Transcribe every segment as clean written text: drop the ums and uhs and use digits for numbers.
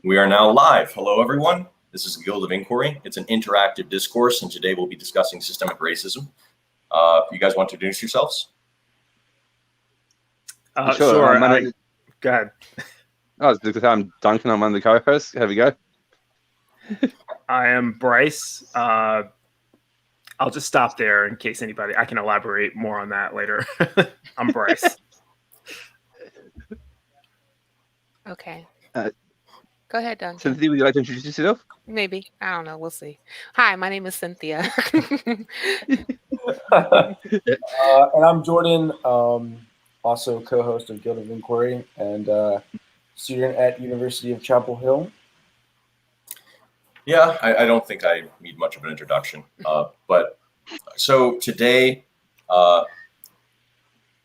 We are now live. Hello, everyone. This is the Guild of Inquiry. It's an interactive discourse, and today we'll be discussing systemic racism. You guys want to introduce yourselves? Sure. Go ahead. I'm Duncan. I'm one of the co-hosts. Have you go? I am Bryce. I'll just stop there in case anybody. I can elaborate more on that later. I'm Bryce. Okay. Go ahead, Duncan. Cynthia, would you like to introduce yourself? Maybe. I don't know. We'll see. Hi, my name is Cynthia. And I'm Jordan, also co-host of Guild of Inquiry and student at University of Chapel Hill. Yeah, I don't think I need much of an introduction. But so today,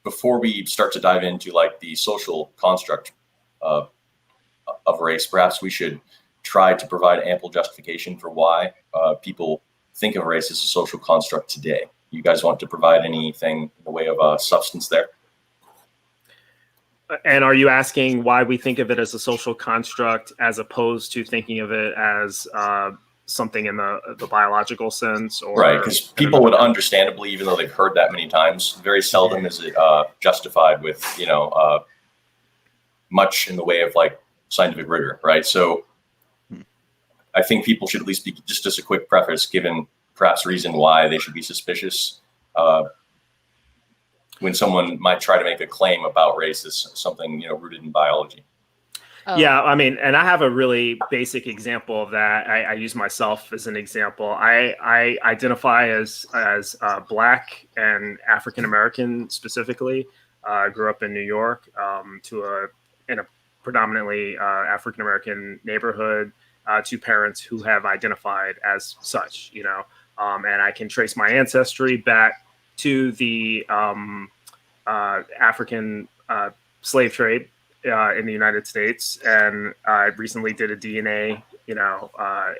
before we start to dive into like the social construct of race, perhaps we should try to provide ample justification for why people think of race as a social construct today. You guys want to provide anything in the way of substance there? And are you asking why we think of it as a social construct as opposed to thinking of it as something in the biological sense? Or right, because people would understandably, even though they've heard that many times, very seldom is it justified with, much in the way of like scientific rigor, right? So I think people should at least be, just as a quick preface, given perhaps reason why they should be suspicious when someone might try to make a claim about race as something, rooted in biology. Oh. Yeah, I mean, and I have a really basic example of that. I use myself as an example. I identify as Black and African American specifically. I grew up in New York in a predominantly African American neighborhood. To parents who have identified as such, and I can trace my ancestry back to the African slave trade in the United States, and I recently did a DNA,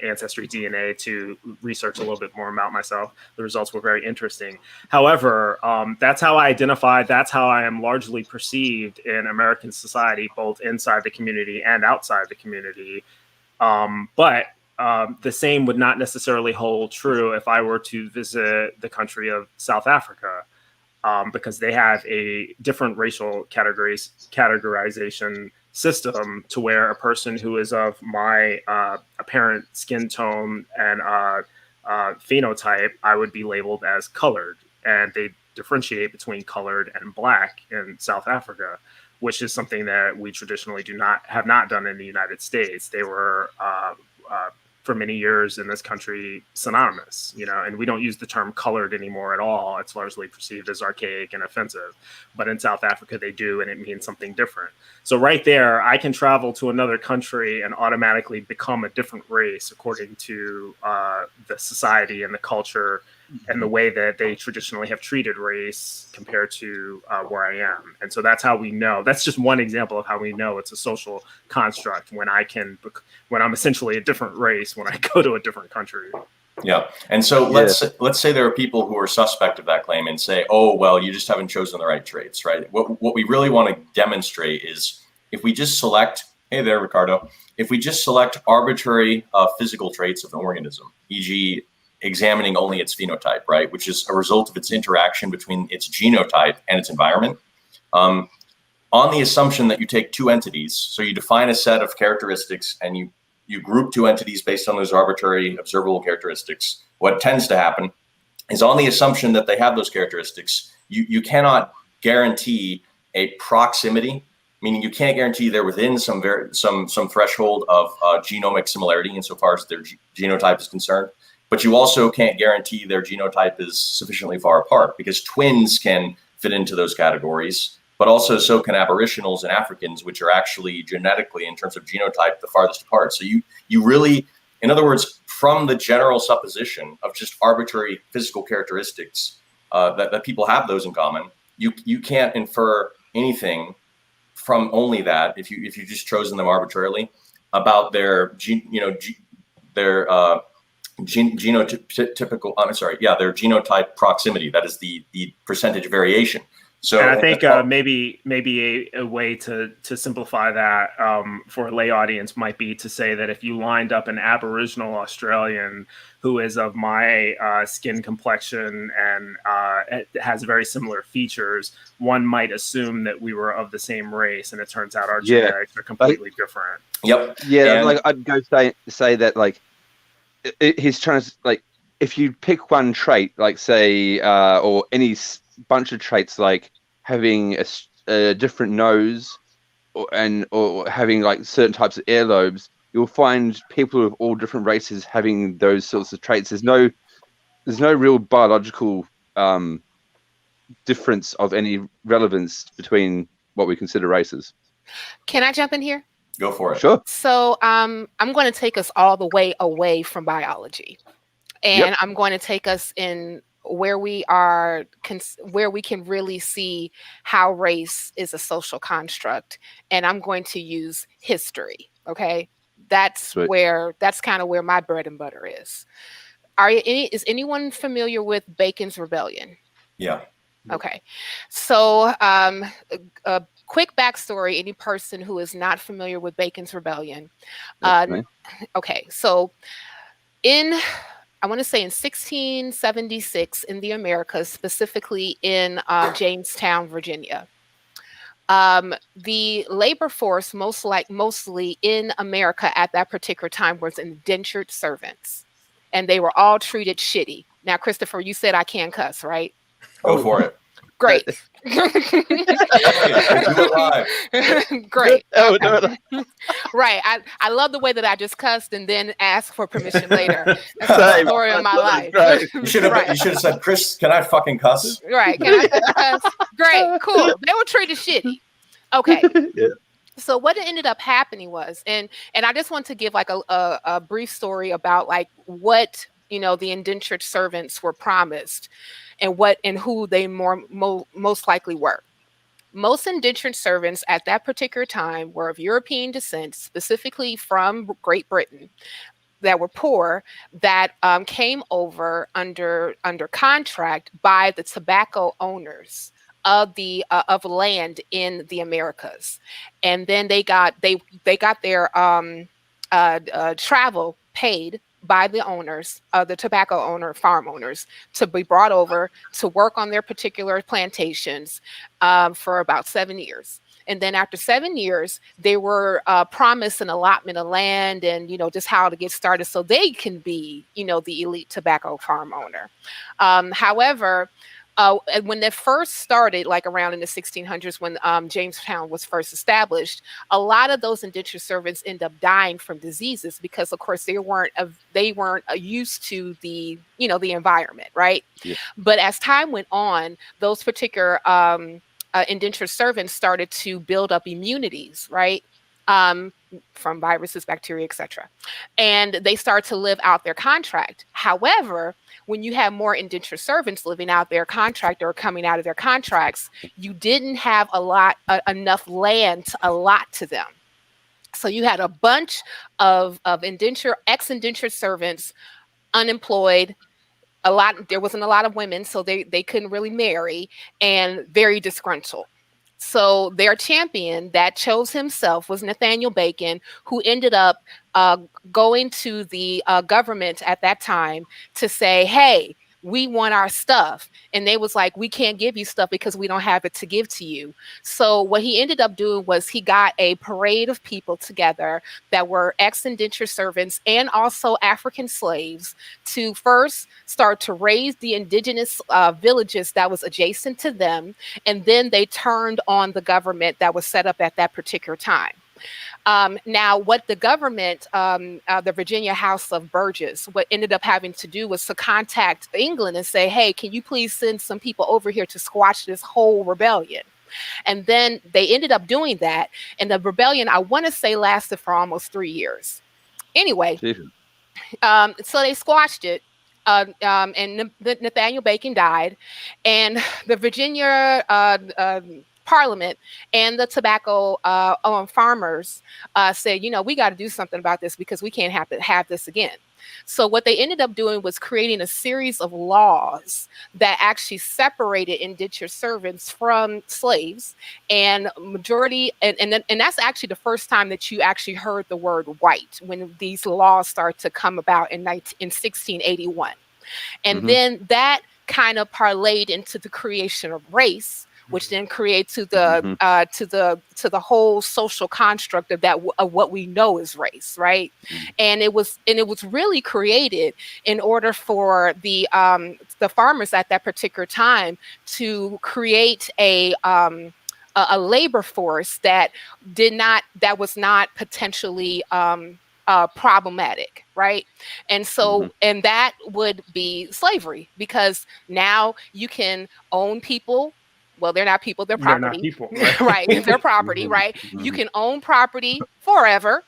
ancestry DNA to research a little bit more about myself. The results were very interesting. However, that's how I identify. That's how I am largely perceived in American society, both inside the community and outside the community. But the same would not necessarily hold true if I were to visit the country of South Africa, because they have a different racial categorization system to where a person who is of my apparent skin tone and phenotype, I would be labeled as colored. And they differentiate between colored and Black in South Africa, which is something that we traditionally have not done in the United States. They were, for many years in this country, synonymous, and we don't use the term colored anymore at all. It's largely perceived as archaic and offensive. But in South Africa, they do, and it means something different. So right there, I can travel to another country and automatically become a different race according to the society and the culture and the way that they traditionally have treated race compared to where I am. And so that's how we know. That's just one example of how we know it's a social construct when I'm essentially a different race when I go to a different country. Yeah. And so let's say there are people who are suspect of that claim and say, oh, well, you just haven't chosen the right traits, right? What we really want to demonstrate is if we just select, hey there, Ricardo, if we just select arbitrary physical traits of an organism, e.g., examining only its phenotype, right, which is a result of its interaction between its genotype and its environment, on the assumption that you take two entities, so you define a set of characteristics and you group two entities based on those arbitrary observable characteristics, what tends to happen is on the assumption that they have those characteristics, you cannot guarantee a proximity, meaning you can't guarantee they're within some threshold of genomic similarity insofar as their genotype is concerned. But you also can't guarantee their genotype is sufficiently far apart, because twins can fit into those categories, but also so can aboriginals and Africans, which are actually genetically, in terms of genotype, the farthest apart. So you really, in other words, from the general supposition of just arbitrary physical characteristics that people have those in common, you can't infer anything from only that if you just chosen them arbitrarily about their genotype proximity. That is the percentage variation. So, and I think maybe a way to simplify that for a lay audience might be to say that if you lined up an Aboriginal Australian who is of my skin complexion and has very similar features, one might assume that we were of the same race, and it turns out our genetics are completely different. Yep. Yeah, And like I'd go say that like he's trying to like if you pick one trait, like say or any bunch of traits like having a different nose or having like certain types of earlobes, you'll find people of all different races having those sorts of traits. There's no real biological difference of any relevance between what we consider races. Can I jump in here? go for it. Sure. So I'm going to take us all the way away from biology, and I'm going to take us in where we are, where we can really see how race is a social construct, and I'm going to use history. Okay, that's kind of where my bread and butter is. Is anyone familiar with Bacon's Rebellion? Yeah. Okay, so a quick backstory. Any person who is not familiar with Bacon's Rebellion, okay, so I want to say in 1676 in the Americas, specifically in Jamestown, Virginia, the labor force mostly in America at that particular time was indentured servants, and they were all treated shitty. Now, Christopher, you said I can cuss, right? Go for it. Great. Great. Oh, no. Right. I love the way that I just cussed and then asked for permission later. That's the story of my life. Right. You should have said, Chris, can I fucking cuss? Right. Can I cuss? Great. Cool. They were treated shitty. Okay. Yeah. So what ended up happening was, and I just want to give like a brief story about like what the indentured servants were promised and who they most likely were. Most indentured servants at that particular time were of European descent, specifically from Great Britain, that were poor, that came over under contract by the tobacco owners of the of land in the Americas, and then they got their travel paid by the owners, the tobacco farm owners, to be brought over to work on their particular plantations for about 7 years. And then after 7 years, they were promised an allotment of land and, just how to get started so they can be, the elite tobacco farm owner. However, when they first started, like around in the 1600s, when Jamestown was first established, a lot of those indentured servants end up dying from diseases because, of course, they weren't used to the the environment, right? Yeah. But as time went on, those particular indentured servants started to build up immunities, right? From viruses, bacteria, etc. And they start to live out their contract. However, when you have more indentured servants living out their contract or coming out of their contracts, you didn't have enough land to allot to them. So you had a bunch of ex-indentured servants unemployed. There wasn't a lot of women, so they couldn't really marry, and very disgruntled. So their champion that chose himself was Nathaniel Bacon, who ended up going to the government at that time to say, hey, we want our stuff. And they was like, we can't give you stuff because we don't have it to give to you. So what he ended up doing was he got a parade of people together that were ex-indentured servants and also African slaves to first start to raise the indigenous villages that was adjacent to them. And then they turned on the government that was set up at that particular time. Now, what the government, the Virginia House of Burgesses, what ended up having to do was to contact England and say, hey, can you please send some people over here to squash this whole rebellion? And then they ended up doing that. And the rebellion, I want to say, lasted for almost 3 years. Anyway, so they squashed it. And Nathaniel Bacon died. And the Virginia Parliament, and the tobacco farmers said, we got to do something about this because we can't have this again. So what they ended up doing was creating a series of laws that actually separated indentured servants from slaves, and majority, and that's actually the first time that you actually heard the word white, when these laws started to come about in 1681. And then that kind of parlayed into the creation of race, which then creates to the whole social construct of what we know as race, right? And it was really created in order for the farmers at that particular time to create a labor force that was not potentially problematic, right? And so, and that would be slavery, because now you can own people. Well, they're not people, they're property. They're not people, right? Right. They're property, right? You can own property forever,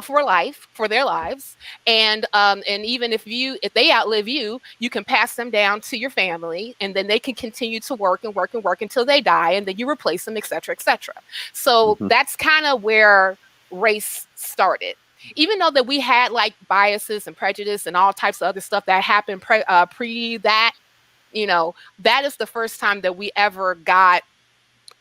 for life, for their lives. And even if they outlive you, you can pass them down to your family, and then they can continue to work until they die, and then you replace them, et cetera, et cetera. So that's kind of where race started. Even though that we had like biases and prejudice and all types of other stuff that happened pre that, that is the first time that we ever got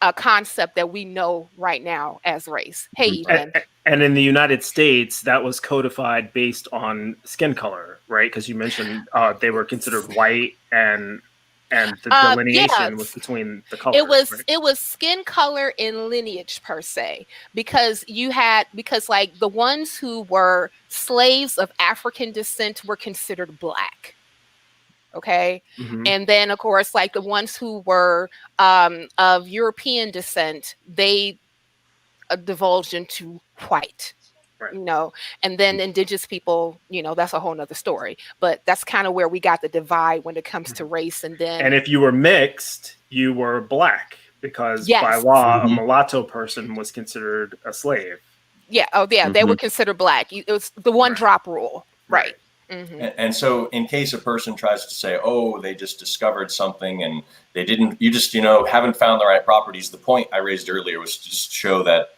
a concept that we know right now as race. Hey, Ethan. And in the United States, that was codified based on skin color, right? Because you mentioned they were considered white, and the delineation was between the colors. It was skin color and lineage per se, because like the ones who were slaves of African descent were considered black. Okay. And then of course, like the ones who were of European descent, they divulged into white. Right. And then indigenous people, that's a whole nother story, but that's kind of where we got the divide when it comes to race. And if you were mixed, you were black, because by law, a mulatto person was considered a slave. Yeah. Oh yeah. They were considered black. It was the one drop rule. Right. And so in case a person tries to say, oh, they just discovered something and they didn't, you just, haven't found the right properties. The point I raised earlier was to just show that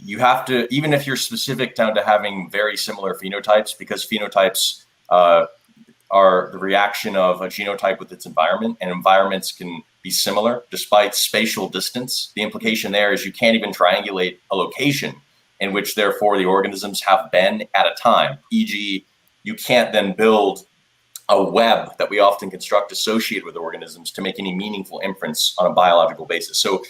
you have to, even if you're specific down to having very similar phenotypes, because phenotypes are the reaction of a genotype with its environment, and environments can be similar despite spatial distance. The implication there is you can't even triangulate a location in which therefore the organisms have been at a time, e.g., you can't then build a web that we often construct associated with organisms to make any meaningful inference on a biological basis. So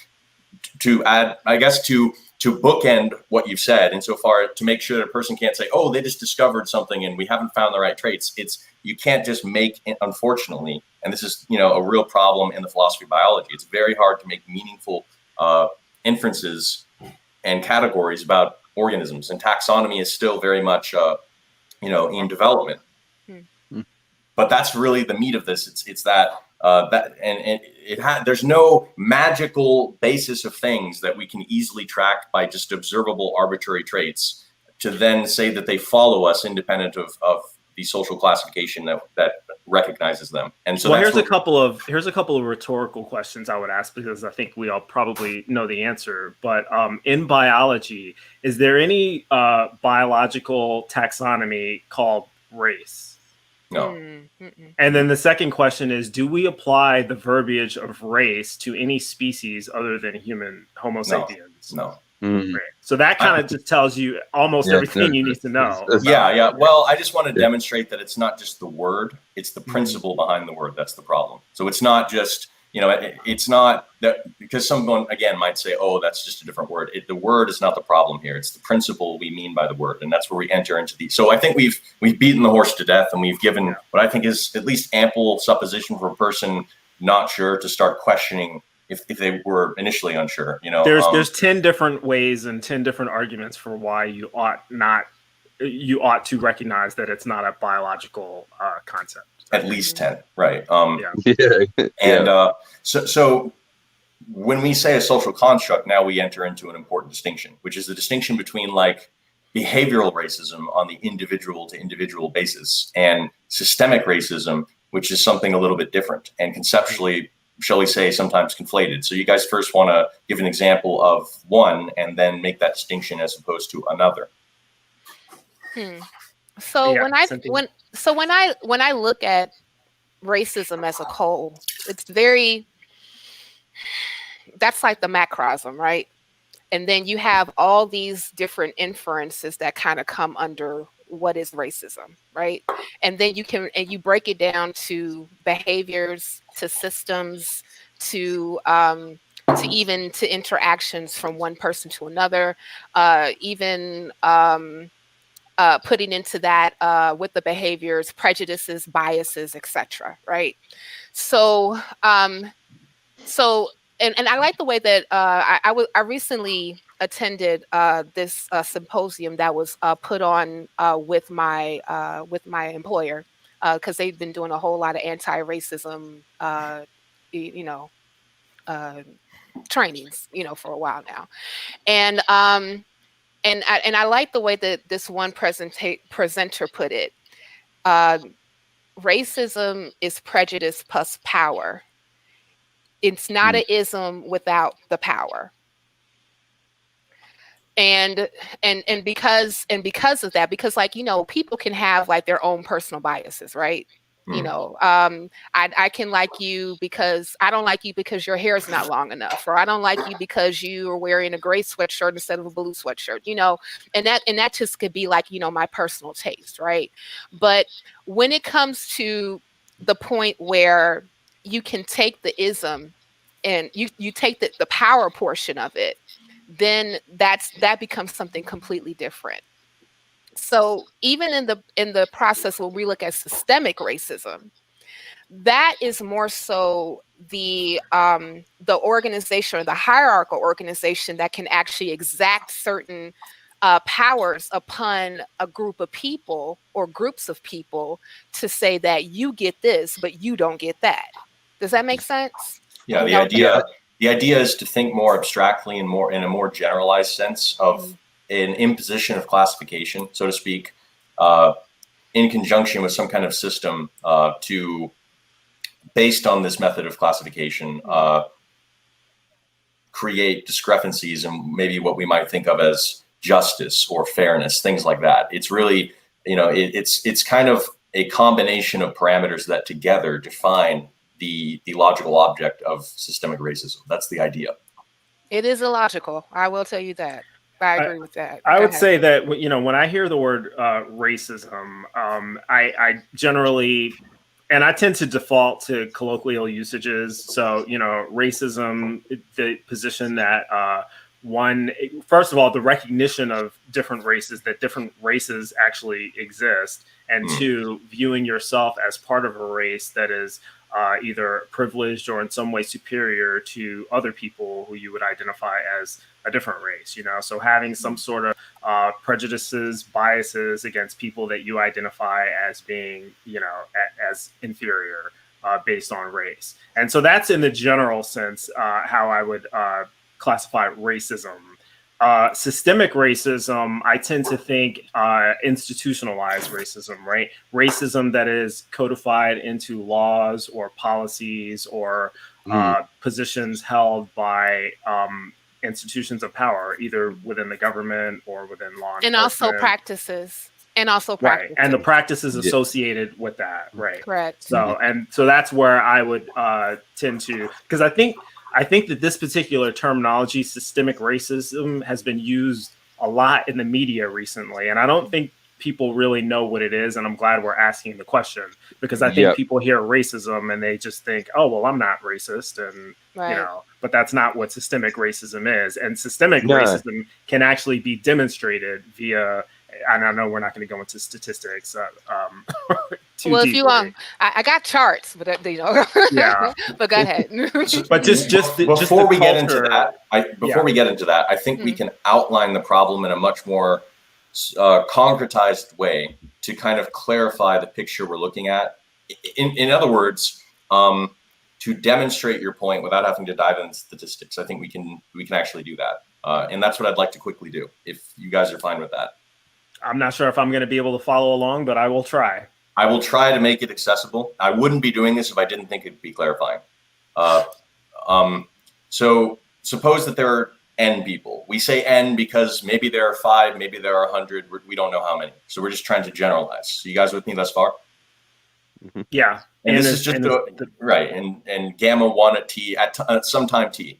to add, I guess, to bookend what you've said, insofar to make sure that a person can't say, oh, they just discovered something and we haven't found the right traits. You can't just make, unfortunately, and this is, a real problem in the philosophy of biology. It's very hard to make meaningful inferences and categories about organisms, and taxonomy is still very much in development. But that's really the meat of this. It's that there's no magical basis of things that we can easily track by just observable arbitrary traits to then say that they follow us independent of the social classification that recognizes them. And so here's a couple of rhetorical questions I would ask, because I think we all probably know the answer. But in biology, is there any biological taxonomy called race? No. And then the second question is, do we apply the verbiage of race to any species other than Homo sapiens? No. Right. So that kind of just tells you almost everything you need to know. Yeah. Well, I just want to demonstrate that it's not just the word, it's the principle behind the word that's the problem. So it's not just, it's not that, because someone, again, might say, oh, that's just a different word. The word is not the problem here. It's the principle we mean by the word. And that's where we enter into so I think we've beaten the horse to death, and we've given what I think is at least ample supposition for a person not sure to start questioning if they were initially unsure. There's 10 different ways and 10 different arguments for why you ought to recognize that it's not a biological concept. At least 10, right? So when we say a social construct, now we enter into an important distinction, which is the distinction between like behavioral racism on the individual to individual basis and systemic racism, which is something a little bit different. And conceptually, shall we say, sometimes conflated. So you guys first want to give an example of one and then make that distinction as opposed to another. So Yeah, when I Cynthia. when I look at racism as a whole, it's very, that's like the macrosm, right? And then you have all these different inferences that kind of come under what is racism, right? And then you break it down to behaviors, to systems, to even to interactions from one person to another, even putting into that with the behaviors, prejudices, biases, etc. Right? So and I like the way that I recently attended this symposium that was put on with my employer, because they've been doing a whole lot of anti-racism trainings for a while now, and I like the way that this one presenter put it. Racism is prejudice plus power. It's not an ism without the power. And because of that, because people can have like their own personal biases, right? I can like you because I don't like you because your hair is not long enough, or I don't like you because you are wearing a gray sweatshirt instead of a blue sweatshirt, and that just could be like, my personal taste, right? But when it comes to the point where you can take the ism and you take the power portion of it, then that becomes something completely different. So even in the process when we look at systemic racism, that is more so the organization or the hierarchical organization that can actually exact certain powers upon a group of people or groups of people to say that you get this, but you don't get that. Does that make sense? Yeah, the idea is to think more abstractly and in a more generalized sense of an imposition of classification, so to speak, in conjunction with some kind of system based on this method of classification, create discrepancies in maybe what we might think of as justice or fairness, things like that. It's really, it's kind of a combination of parameters that together define the logical object of systemic racism. That's the idea. It is illogical. I will tell you that. I agree with that. I would say that, when I hear the word racism, I generally, and I tend to default to colloquial usages. So, racism, the position that first of all, the recognition of different races, that different races actually exist, and two, viewing yourself as part of a race that is either privileged or in some way superior to other people who you would identify as a different race, so having some sort of prejudices, biases against people that you identify as being, as inferior based on race. And so that's in the general sense how I would classify racism. Systemic racism, I tend to think institutionalized racism, right? Racism that is codified into laws or policies or positions held by institutions of power, either within the government or within law enforcement. And also practices. Right. And the practices associated with that, right? Correct. So that's where I would tend to, because I think that this particular terminology, systemic racism, has been used a lot in the media recently. And I don't think people really know what it is. And I'm glad we're asking the question, because I think people hear racism and they just think, oh, well, I'm not racist. And, but that's not what systemic racism is. And systemic racism can actually be demonstrated via, and I know we're not going to go into statistics. Well, if you want, I got charts, but yeah. But go ahead. But before we get into that, I think we can outline the problem in a much more concretized way to kind of clarify the picture we're looking at. In other words, to demonstrate your point without having to dive into statistics, I think we can actually do that, and that's what I'd like to quickly do. If you guys are fine with that. I'm not sure if I'm going to be able to follow along, but I will try. I will try to make it accessible. I wouldn't be doing this if I didn't think it'd be clarifying. So suppose that there are n people. We say n because maybe there are 5, maybe there are 100. We don't know how many. So we're just trying to generalize. So you guys with me thus far? Yeah. And this is just right. And gamma 1 at t at some time t.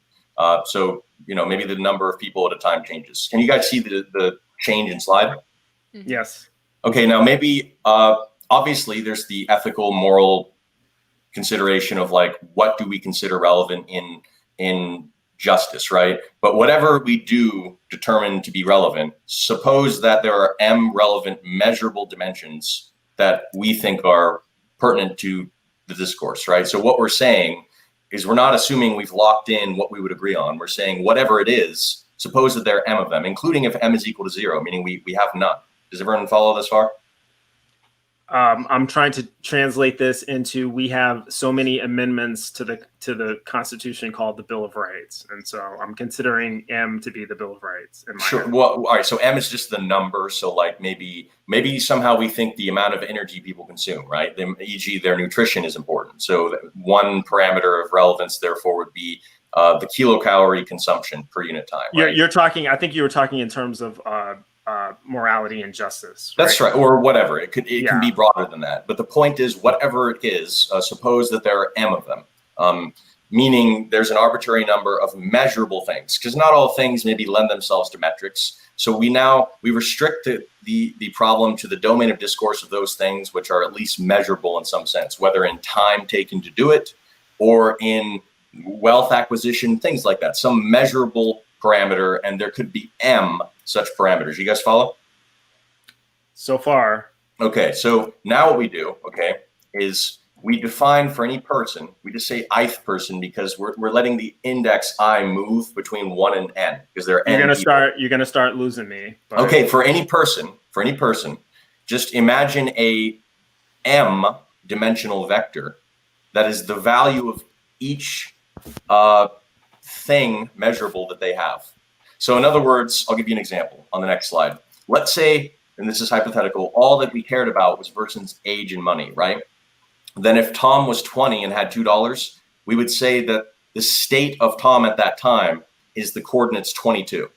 So maybe the number of people at a time changes. Can you guys see the change in slide? Yes. Okay. Now maybe obviously there's the ethical, moral consideration of like what do we consider relevant in justice, right? But whatever we do determine to be relevant, suppose that there are m relevant measurable dimensions that we think are pertinent to the discourse, right? So what we're saying is we're not assuming we've locked in what we would agree on. We're saying whatever it is, suppose that there are m of them, including if m is equal to 0, meaning we have none. Does everyone follow this far? I'm trying to translate this into we have so many amendments to the Constitution called the Bill of Rights, and so I'm considering M to be the Bill of Rights. Sure. Well, all right. So M is just the number. So like maybe somehow we think the amount of energy people consume, right? E.g., their nutrition is important. So one parameter of relevance, therefore, would be the kilocalorie consumption per unit time. Right? You're talking. I think you were talking in terms of morality and justice. Right? That's right, or whatever. It can be broader than that. But the point is, whatever it is, suppose that there are m of them, meaning there's an arbitrary number of measurable things, because not all things maybe lend themselves to metrics. So we restrict the problem to the domain of discourse of those things which are at least measurable in some sense, whether in time taken to do it or in wealth acquisition, things like that, some measurable parameter, and there could be m such parameters. You guys follow? So far. Okay, so now what we do, is we define for any person, we just say ith person because we're letting the index I move between 1 and n because there are n people. You're gonna start losing me. But... Okay, for any person, just imagine a m dimensional vector that is the value of each thing measurable that they have. So in other words, I'll give you an example on the next slide. Let's say, and this is hypothetical, all that we cared about was a person's age and money, right? Then if Tom was 20 and had $2, we would say that the state of Tom at that time is the coordinates 22.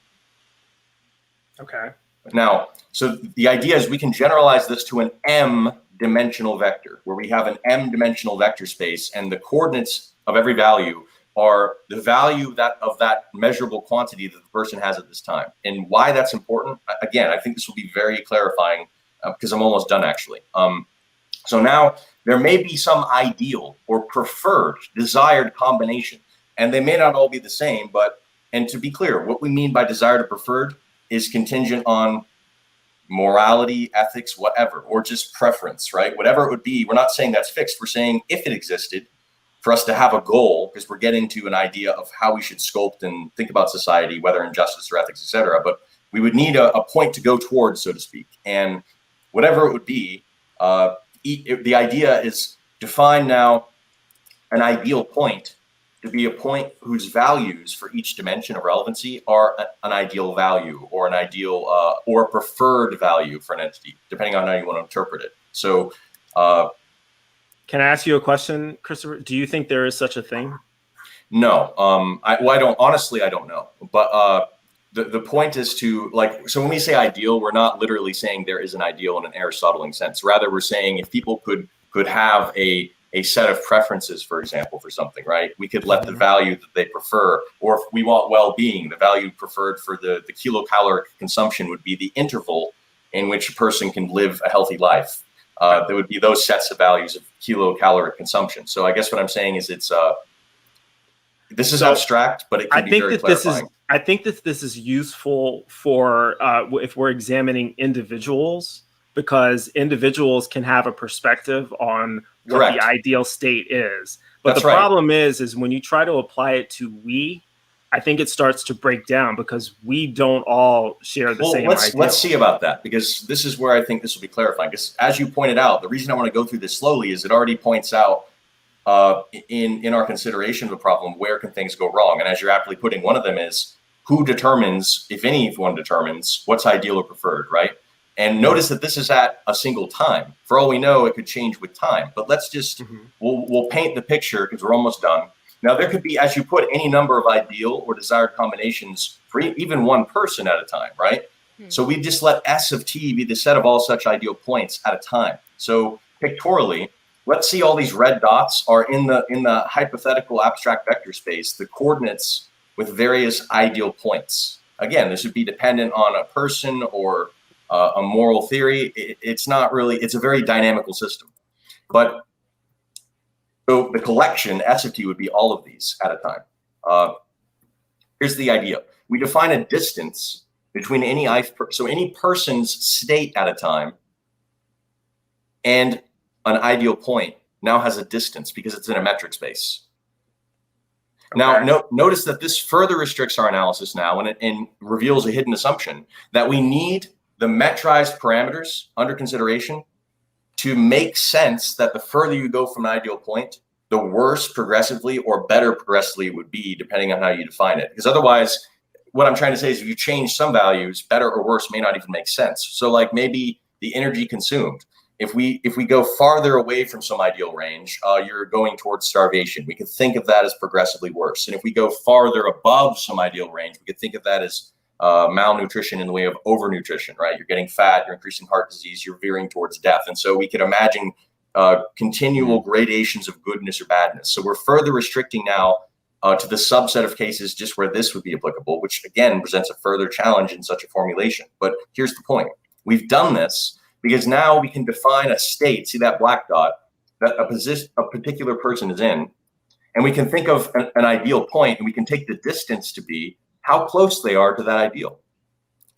Okay. Now, so the idea is we can generalize this to an m dimensional vector where we have an m dimensional vector space and the coordinates of every value are the value of that measurable quantity that the person has at this time. And why that's important, again, I think this will be very clarifying because I'm almost done actually. So now there may be some ideal or preferred desired combination, and they may not all be the same, and to be clear, what we mean by desired or preferred is contingent on morality, ethics, whatever, or just preference, right? Whatever it would be, we're not saying that's fixed. We're saying if it existed, for us to have a goal, because we're getting to an idea of how we should sculpt and think about society, whether in justice or ethics, et cetera. But we would need a point to go towards, so to speak. And whatever it would be, the idea is define now an ideal point to be a point whose values for each dimension of relevancy are an ideal value or an ideal or preferred value for an entity, depending on how you want to interpret it. So, can I ask you a question, Christopher? Do you think there is such a thing? No. I don't know. But the point is to so when we say ideal, we're not literally saying there is an ideal in an Aristotelian sense. Rather, we're saying if people could have a set of preferences, for example, for something, right? We could let the value that they prefer, or if we want well-being, the value preferred for the kilocaloric consumption would be the interval in which a person can live a healthy life. There would be those sets of values of kilocaloric consumption. So I guess what I'm saying is this is abstract, but it can be very clarifying. I think that this is useful for if we're examining individuals, because individuals can have a perspective on what the ideal state is. But the problem is when you try to apply it to we, I think it starts to break down because we don't all share the same idea. Let's see about that, because this is where I think this will be clarifying. Because as you pointed out, the reason I want to go through this slowly is it already points out in our consideration of the problem, where can things go wrong? And as you're aptly putting, one of them is who determines, if anyone determines, what's ideal or preferred, right? And notice that this is at a single time. For all we know, it could change with time. But let's just, we'll paint the picture because we're almost done. Now, there could be, as you put, any number of ideal or desired combinations for even one person at a time, right? So we just let S of t be the set of all such ideal points at a time. So pictorially, let's see all these red dots are in the hypothetical abstract vector space, the coordinates with various ideal points. Again, this would be dependent on a person or a moral theory. It's not really, it's a very dynamical system. But so the collection, S of t, would be all of these at a time. Here's the idea. We define a distance between any person's state at a time and an ideal point now has a distance because it's in a metric space. Okay. Now, notice that this further restricts our analysis now and reveals a hidden assumption that we need the metrized parameters under consideration to make sense that the further you go from an ideal point, the worse progressively or better progressively it would be, depending on how you define it. Because otherwise, what I'm trying to say is if you change some values, better or worse may not even make sense. So like maybe the energy consumed, if we go farther away from some ideal range, you're going towards starvation. We could think of that as progressively worse. And if we go farther above some ideal range, we could think of that as malnutrition in the way of overnutrition, right? You're getting fat, you're increasing heart disease, you're veering towards death. And so we could imagine continual gradations of goodness or badness. So we're further restricting now to the subset of cases just where this would be applicable, which again presents a further challenge in such a formulation. But here's the point. We've done this because now we can define a state, see that black dot, that a particular person is in, and we can think of an ideal point, and we can take the distance to be how close they are to that ideal.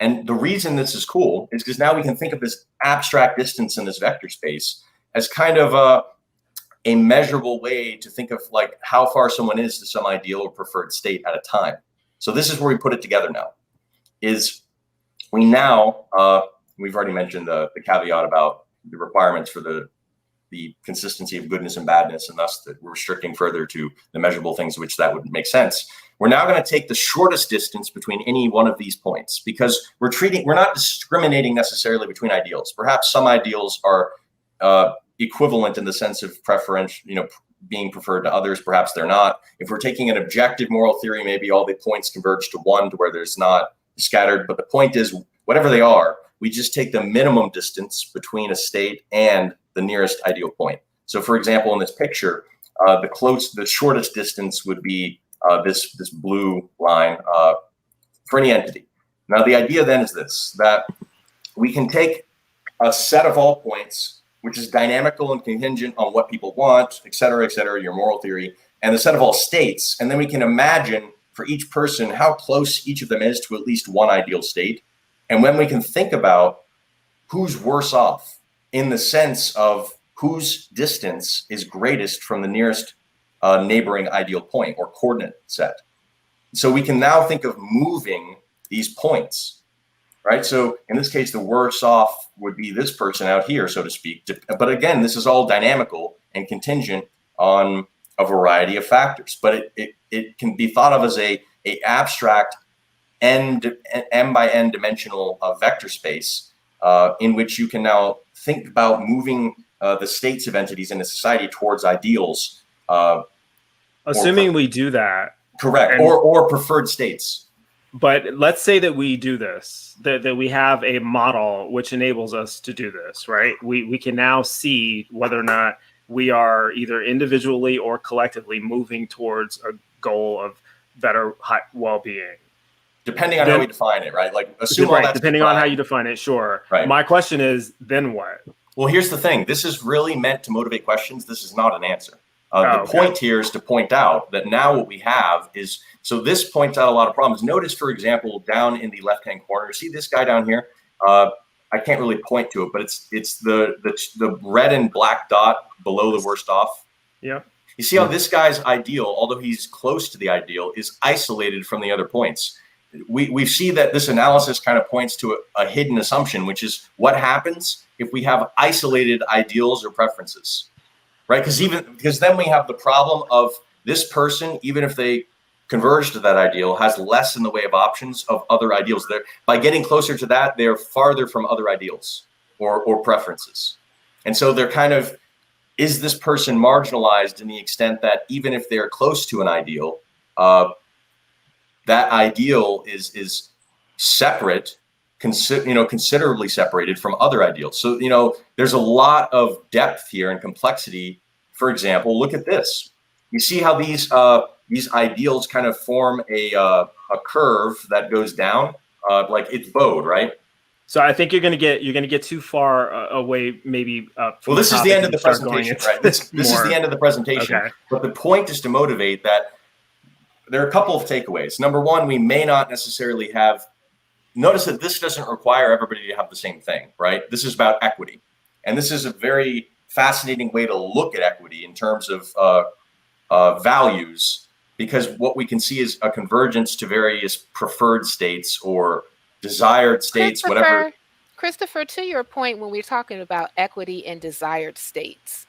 And the reason this is cool is because now we can think of this abstract distance in this vector space as kind of a measurable way to think of like how far someone is to some ideal or preferred state at a time. So this is where we put it together now, is we now, we've already mentioned the caveat about the requirements for the consistency of goodness and badness, and thus we're restricting further to the measurable things which that would make sense. We're now going to take the shortest distance between any one of these points because we're not discriminating necessarily between ideals. Perhaps some ideals are equivalent in the sense of preference, being preferred to others. Perhaps they're not. If we're taking an objective moral theory, maybe all the points converge to one to where there's not scattered. But the point is, whatever they are, we just take the minimum distance between a state and the nearest ideal point. So for example, in this picture, the shortest distance would be this blue line for any entity. Now, the idea then is this, that we can take a set of all points, which is dynamical and contingent on what people want, et cetera, your moral theory, and the set of all states. And then we can imagine for each person how close each of them is to at least one ideal state. And when we can think about who's worse off in the sense of whose distance is greatest from the nearest neighboring ideal point or coordinate set. So we can now think of moving these points, right? So in this case, the worse off would be this person out here, so to speak. But again, this is all dynamical and contingent on a variety of factors. But it can be thought of as a abstract m by n dimensional vector space in which you can now think about moving the states of entities in a society towards ideals. Assuming we do that. Correct. Or preferred states. But let's say that we do this, that we have a model which enables us to do this, right? We can now see whether or not we are either individually or collectively moving towards a goal of better well-being. Depending on how we define it, right? Like assume all that's depending on how you define it, sure. Right. My question is, then what? Well, here's the thing. This is really meant to motivate questions. This is not an answer. The point here is to point out that now what we have is, so this points out a lot of problems. Notice, for example, down in the left-hand corner, see this guy down here? I can't really point to it, but it's the red and black dot below the worst off. Yeah. You see how this guy's ideal, although he's close to the ideal, is isolated from the other points. We see that this analysis kind of points to a hidden assumption, which is what happens if we have isolated ideals or preferences, right? Because then we have the problem of this person, even if they converge to that ideal, has less in the way of options of other ideals. By getting closer to that, they're farther from other ideals or preferences. And so they're kind of, is this person marginalized in the extent that even if they're close to an ideal, that ideal is separate, considerably separated from other ideals. So, there's a lot of depth here and complexity. For example, look at this. You see how these ideals kind of form a curve that goes down, like it's bowed, right? So I think you're gonna get too far away, maybe. Well, this is the end of the presentation, right? This is the end of the presentation. Okay. But the point is to motivate that there are a couple of takeaways. Number one, we may not necessarily have. Notice that this doesn't require everybody to have the same thing, right? This is about equity, and this is a very fascinating way to look at equity in terms of values, because what we can see is a convergence to various preferred states or desired states, whatever. Christopher, to your point, when we're talking about equity and desired states,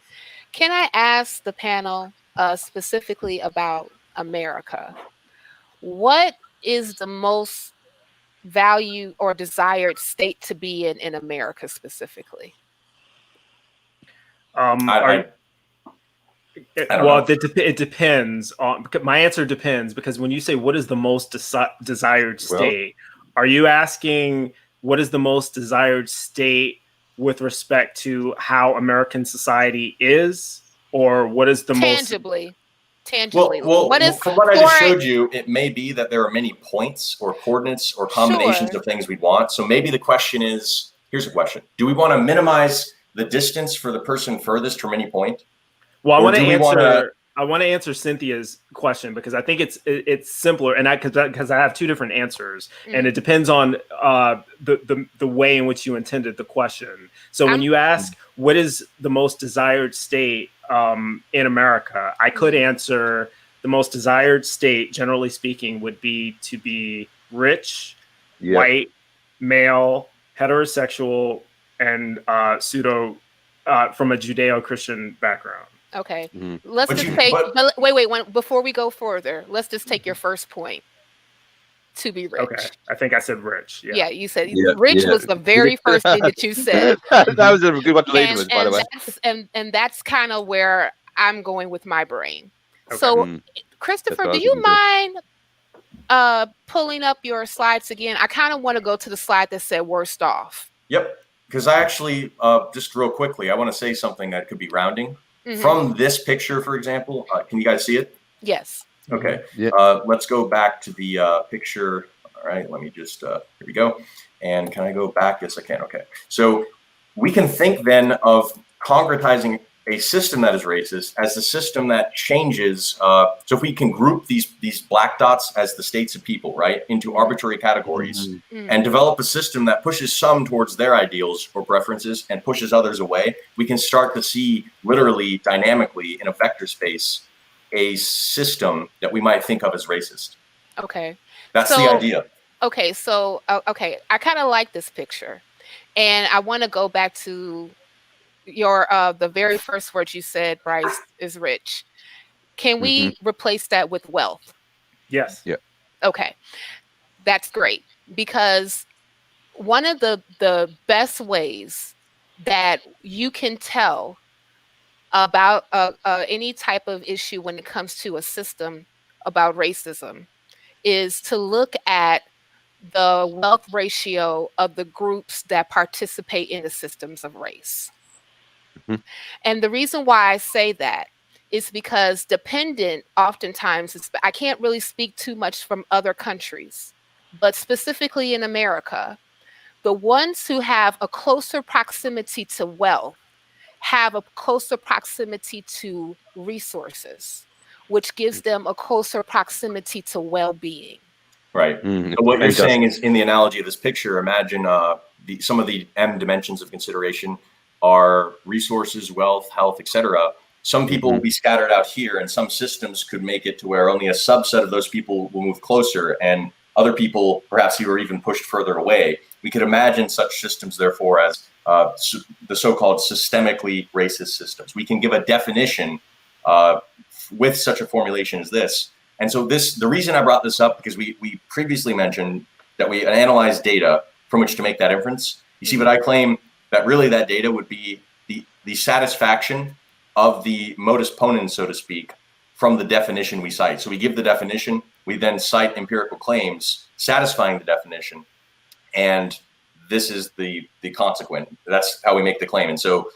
can I ask the panel specifically about America? What is the most valued or desired state to be in America specifically? It depends on. My answer depends, because when you say what is the most desired state, are you asking what is the most desired state with respect to how American society is, or what is the tangibly? Well, from what I just showed you, it may be that there are many points or coordinates or combinations of things we'd want. So maybe the question is, here's a question. Do we want to minimize the distance for the person furthest from any point? Well, I want to answer Cynthia's question, because I think it's simpler, and because I have two different answers, and it depends on the way in which you intended the question. So when you ask what is the most desired state in America, I could answer the most desired state, generally speaking, would be to be rich, white, male, heterosexual, and pseudo from a Judeo-Christian background. Okay, let's wait. Before we go further, let's just take your first point. To be rich. Okay, I think I said rich. Yeah, you said rich was the very first thing that you said. That was a good one to lead with, by the way. And that's kind of where I'm going with my brain. Okay. So, Christopher, do you mind pulling up your slides again? I kind of want to go to the slide that said worst off. Yep, because I actually, just real quickly, I want to say something that could be rounding. From this picture, for example, can you guys see it? Yes. Okay. Yeah. Let's go back to the picture. All right. Let me just, here we go. And can I go back? Yes, I can. Okay. So we can think then of concretizing a system that is racist as the system that changes. So if we can group these black dots as the states of people, right, into arbitrary categories and develop a system that pushes some towards their ideals or preferences and pushes others away, we can start to see literally dynamically in a vector space a system that we might think of as racist. Okay. That's the idea. Okay. So, I kind of like this picture, and I want to go back to your the very first word you said, Bryce, is rich. Can we replace that with wealth? Yes. Yeah. Okay. That's great, because one of the best ways that you can tell about any type of issue when it comes to a system about racism is to look at the wealth ratio of the groups that participate in the systems of race. And the reason why I say that is because dependent oftentimes, I can't really speak too much from other countries, but specifically in America, the ones who have a closer proximity to wealth have a closer proximity to resources, which gives them a closer proximity to well-being. Right. So what you're saying is, in the analogy of this picture, imagine some of the M dimensions of consideration are resources, wealth, health, etc. Some people will be scattered out here, and some systems could make it to where only a subset of those people will move closer, and other people, perhaps who are even pushed further away. We could imagine such systems, therefore, as the so-called systemically racist systems. We can give a definition with such a formulation as this. And so the reason I brought this up, because we previously mentioned that we analyzed data from which to make that inference. You see, but I claim that really that data would be the satisfaction of the modus ponens, so to speak, from the definition we cite. So we give the definition, we then cite empirical claims satisfying the definition, and this is the consequent. That's how we make the claim. And so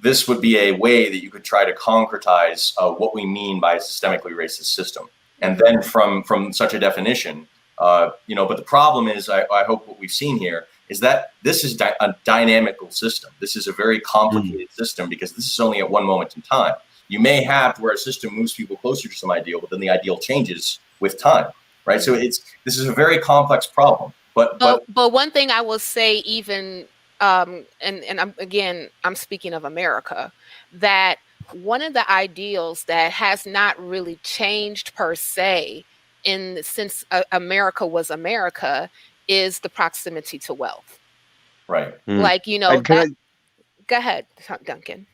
this would be a way that you could try to concretize what we mean by a systemically racist system. And then from such a definition, but the problem is, I hope what we've seen here is that this is a dynamical system. This is a very complicated system because this is only at one moment in time. You may have where a system moves people closer to some ideal, but then the ideal changes with time, right? So this is a very complex problem. But one thing I will say, even and I'm speaking of America, that one of the ideals that has not really changed per se since America was America is the proximity to wealth. Right. Like, go ahead, Duncan.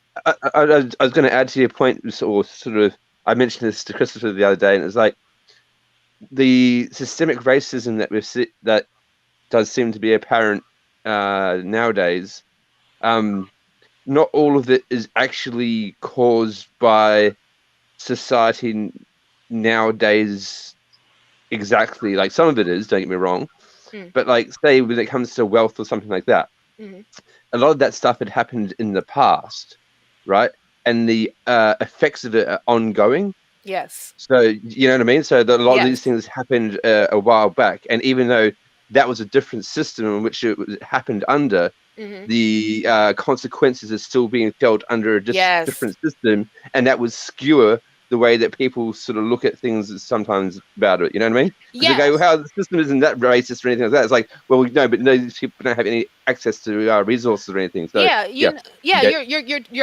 I was going to add to your point, or sort of, I mentioned this to Christopher the other day, and it's like the systemic racism that does seem to be apparent nowadays. Not all of it is actually caused by society nowadays exactly. Like, some of it is, don't get me wrong, but like, say when it comes to wealth or something like that, a lot of that stuff had happened in the past, right? And the effects of it are ongoing. Yes. So, you know what I mean? So a lot of these things happened a while back, and even though that was a different system in which it happened under, the consequences are still being felt under a different system, and that would skewer the way that people sort of look at things sometimes about it. You know what I mean? Yeah. They go, well, how the system isn't that racist or anything like that. It's like, well, no, but no, these people don't have any access to resources or anything. So you're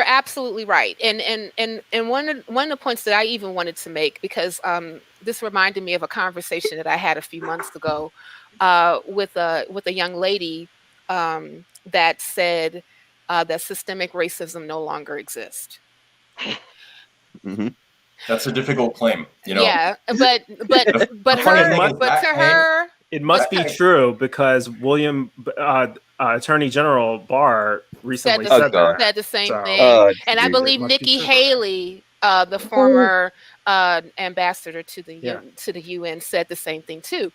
absolutely right. And one of the points that I even wanted to make, because this reminded me of a conversation that I had a few months ago with a young lady that said that systemic racism no longer exists. That's a difficult claim, Yeah, but to her, it must be true, because William Attorney General Barr recently said the same thing, and I believe Nikki Haley, the former ambassador to the UN, said the same thing too.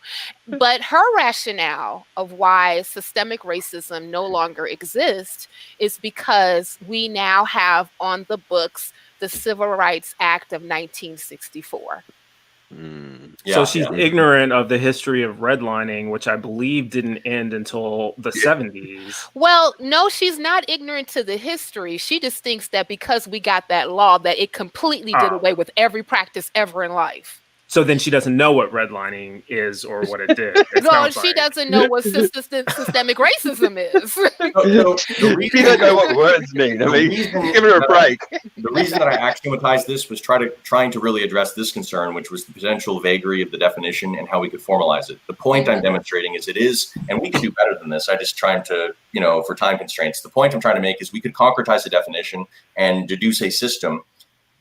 But her rationale of why systemic racism no longer exists is because we now have on the books the Civil Rights Act of 1964. So she's ignorant of the history of redlining, which I believe didn't end until the 70s. Well, no, she's not ignorant to the history. She just thinks that because we got that law, that it completely did away with every practice ever in life. So then she doesn't know what redlining is or what it did. No, she doesn't know what systemic racism is. She doesn't know what words mean. I mean, give her a break. The reason that I axiomatized this was trying to really address this concern, which was the potential vagary of the definition and how we could formalize it. The point I'm demonstrating is it is, and we could do better than this. I just trying to, for time constraints. The point I'm trying to make is we could concretize the definition and deduce a system.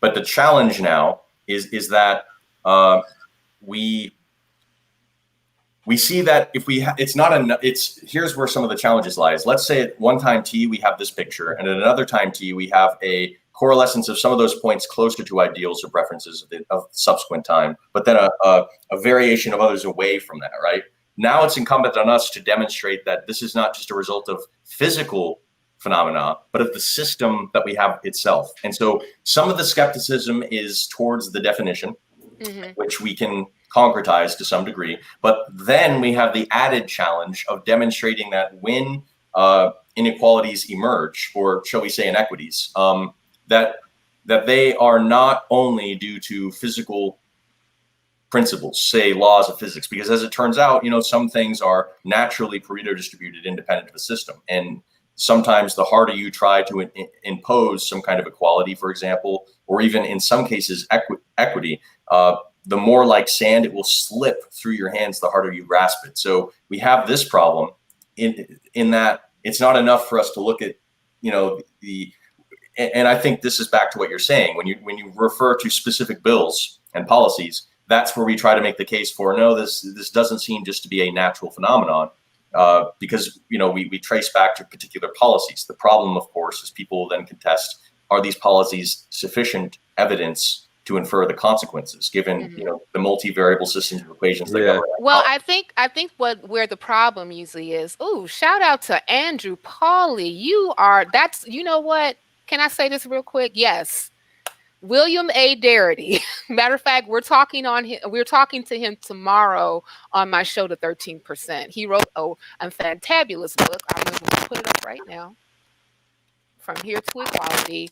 But the challenge now is that we see that if here's where some of the challenges lies. Let's say at one time t we have this picture, and at another time t we have a coalescence of some of those points closer to ideals or preferences of subsequent time, but then a variation of others away from that, right? Now it's incumbent on us to demonstrate that this is not just a result of physical phenomena, but of the system that we have itself. And so some of the skepticism is towards the definition, which we can concretize to some degree. But then we have the added challenge of demonstrating that when inequalities emerge, or shall we say inequities, that they are not only due to physical principles, say laws of physics, because as it turns out, some things are naturally Pareto distributed independent of the system. And sometimes the harder you try to impose some kind of equality, for example, or even in some cases equity, the more like sand it will slip through your hands, the harder you grasp it. So we have this problem in that it's not enough for us to look at, and I think this is back to what you're saying. When you refer to specific bills and policies, that's where we try to make the case for, no, this doesn't seem just to be a natural phenomenon. Because we trace back to particular policies. The problem, of course, is people then contest are these policies sufficient evidence to infer the consequences, given the multivariable systems of equations that govern that Well, policy? I think where the problem usually is. Oh, shout out to Andrew Pauly. You know what? Can I say this real quick? Yes. William A. Darity. Matter of fact, we're talking to him tomorrow on my show, The 13%. He wrote a fantabulous book. I'm going to put it up right now. From Here to Equality,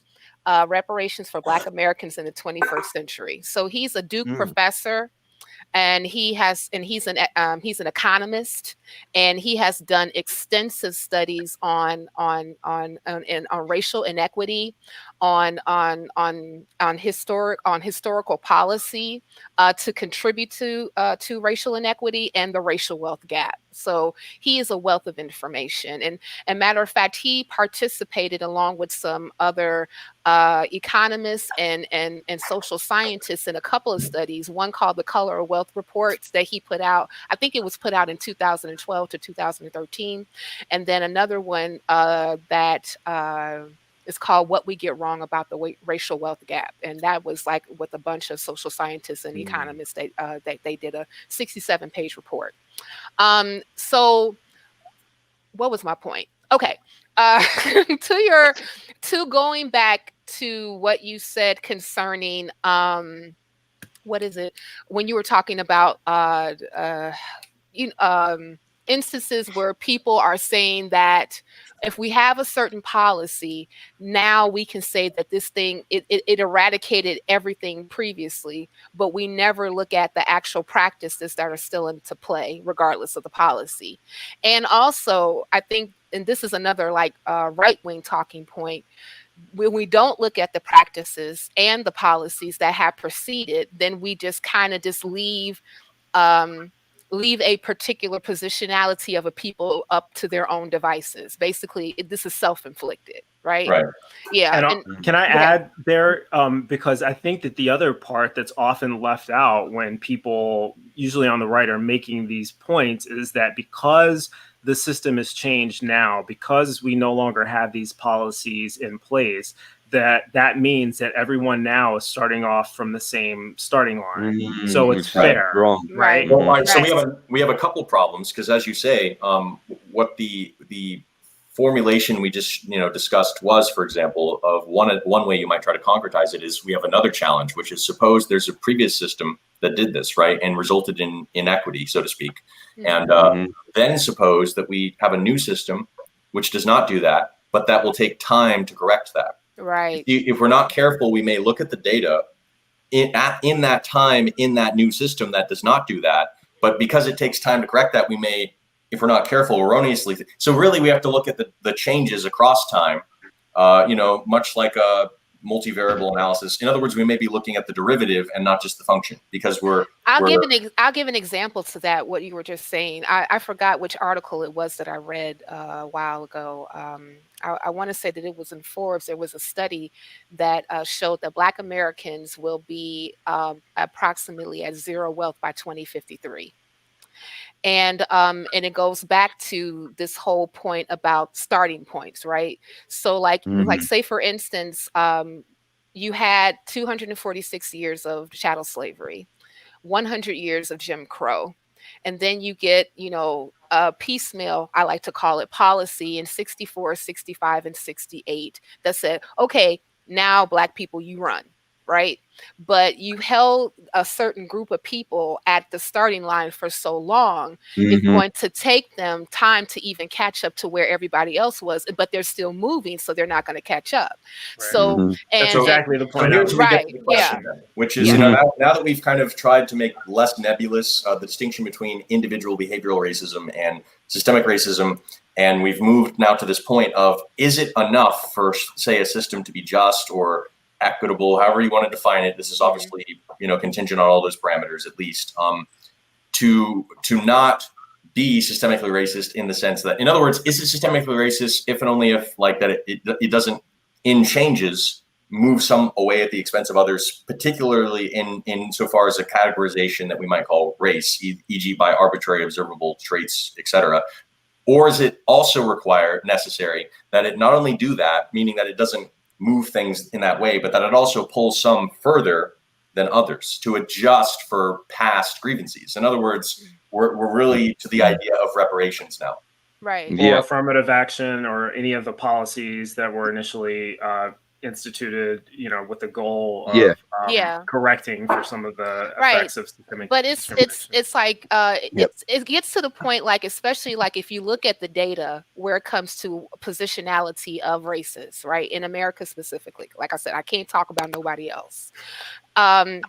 Reparations for Black Americans in the 21st Century. So he's a Duke professor. And he's an economist, and he has done extensive studies on racial inequity, on historical policy to contribute to racial inequity and the racial wealth gap. So he is a wealth of information, and matter of fact, he participated along with some other economists and social scientists in a couple of studies, one called the Color of Wealth Reports that he put out. I think it was put out in 2012 to 2013. And then another one that is called What We Get Wrong About the Racial Wealth Gap. And that was like with a bunch of social scientists and economists. They did a 67-page report. So what was my point? Okay. To going back to what you said concerning what is it when you were talking about instances where people are saying that if we have a certain policy, now we can say that this thing it eradicated everything previously, but we never look at the actual practices that are still into play regardless of the policy. And also, I think, and this is another right-wing talking point, when we don't look at the practices and the policies that have preceded, then we just kind of just leave a particular positionality of a people up to their own devices. Basically, this is self-inflicted, right? Right. Yeah. And can I add there, because I think that the other part that's often left out when people, usually on the right, are making these points is that because the system has changed now, because we no longer have these policies in place, that means that everyone now is starting off from the same starting line. So it's fair, right? Well, right. So we have a couple problems, because as you say, what the formulation we just discussed was, for example, of one way you might try to concretize it is we have another challenge, which is suppose there's a previous system that did this, right, and resulted in inequity, so to speak. And then suppose that we have a new system which does not do that, but that will take time to correct that. Right. If we're not careful, we may look at the data in that time in that new system that does not do that. But because it takes time to correct that, we may, if we're not careful, erroneously. So really, we have to look at the changes across time, much like a multivariable analysis. In other words, we may be looking at the derivative and not just the function, because I'll give an example to that, what you were just saying. I forgot which article it was that I read a while ago. I want to say that it was in Forbes. There was a study that showed that Black Americans will be approximately at zero wealth by 2053. And it goes back to this whole point about starting points, right? So like say, for instance, you had 246 years of chattel slavery, 100 years of Jim Crow. And then you get, piecemeal, I like to call it, policy in 64, 65, and 68 that said, okay, now Black people, you run, right? But you held a certain group of people at the starting line for so long, it's going to take them time to even catch up to where everybody else was, but they're still moving, so they're not going to catch up. Right. So that's exactly the point. Which is now that we've kind of tried to make less nebulous the distinction between individual behavioral racism and systemic racism, and we've moved now to this point of, is it enough for, say, a system to be just or equitable, however you want to define it? This is obviously contingent on all those parameters, at least, to not be systemically racist, in the sense that, in other words, is it systemically racist if and only if it doesn't, in changes, move some away at the expense of others, particularly in so far as a categorization that we might call race, e.g. by arbitrary observable traits, etc. Or is it also necessary that it not only do that, meaning that it doesn't move things in that way, but that it also pulls some further than others to adjust for past grievances. In other words, we're really to the idea of reparations now. Right. Or affirmative action, or any of the policies that were initially instituted, with the goal of correcting for some of the effects of systemic. But it's like it gets to the point, like, especially like if you look at the data where it comes to positionality of races, right, in America specifically. Like I said, I can't talk about nobody else. I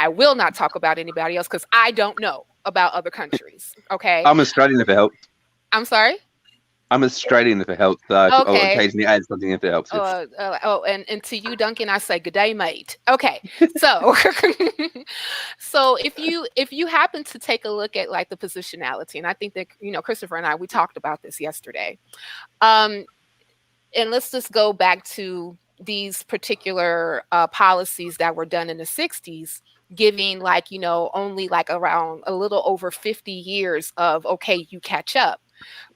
will not talk about anybody else because I don't know about other countries. Okay. I'm Australian if it helps. I'm sorry? I'm Australian if it helps. I'll occasionally add something if it helps. And to you, Duncan, I say good day, mate. Okay. So so if you happen to take a look at like the positionality, and I think that, Christopher and I, we talked about this yesterday. And let's just go back to these particular policies that were done in the 60s, giving like, only like around a little over 50 years of, okay, you catch up.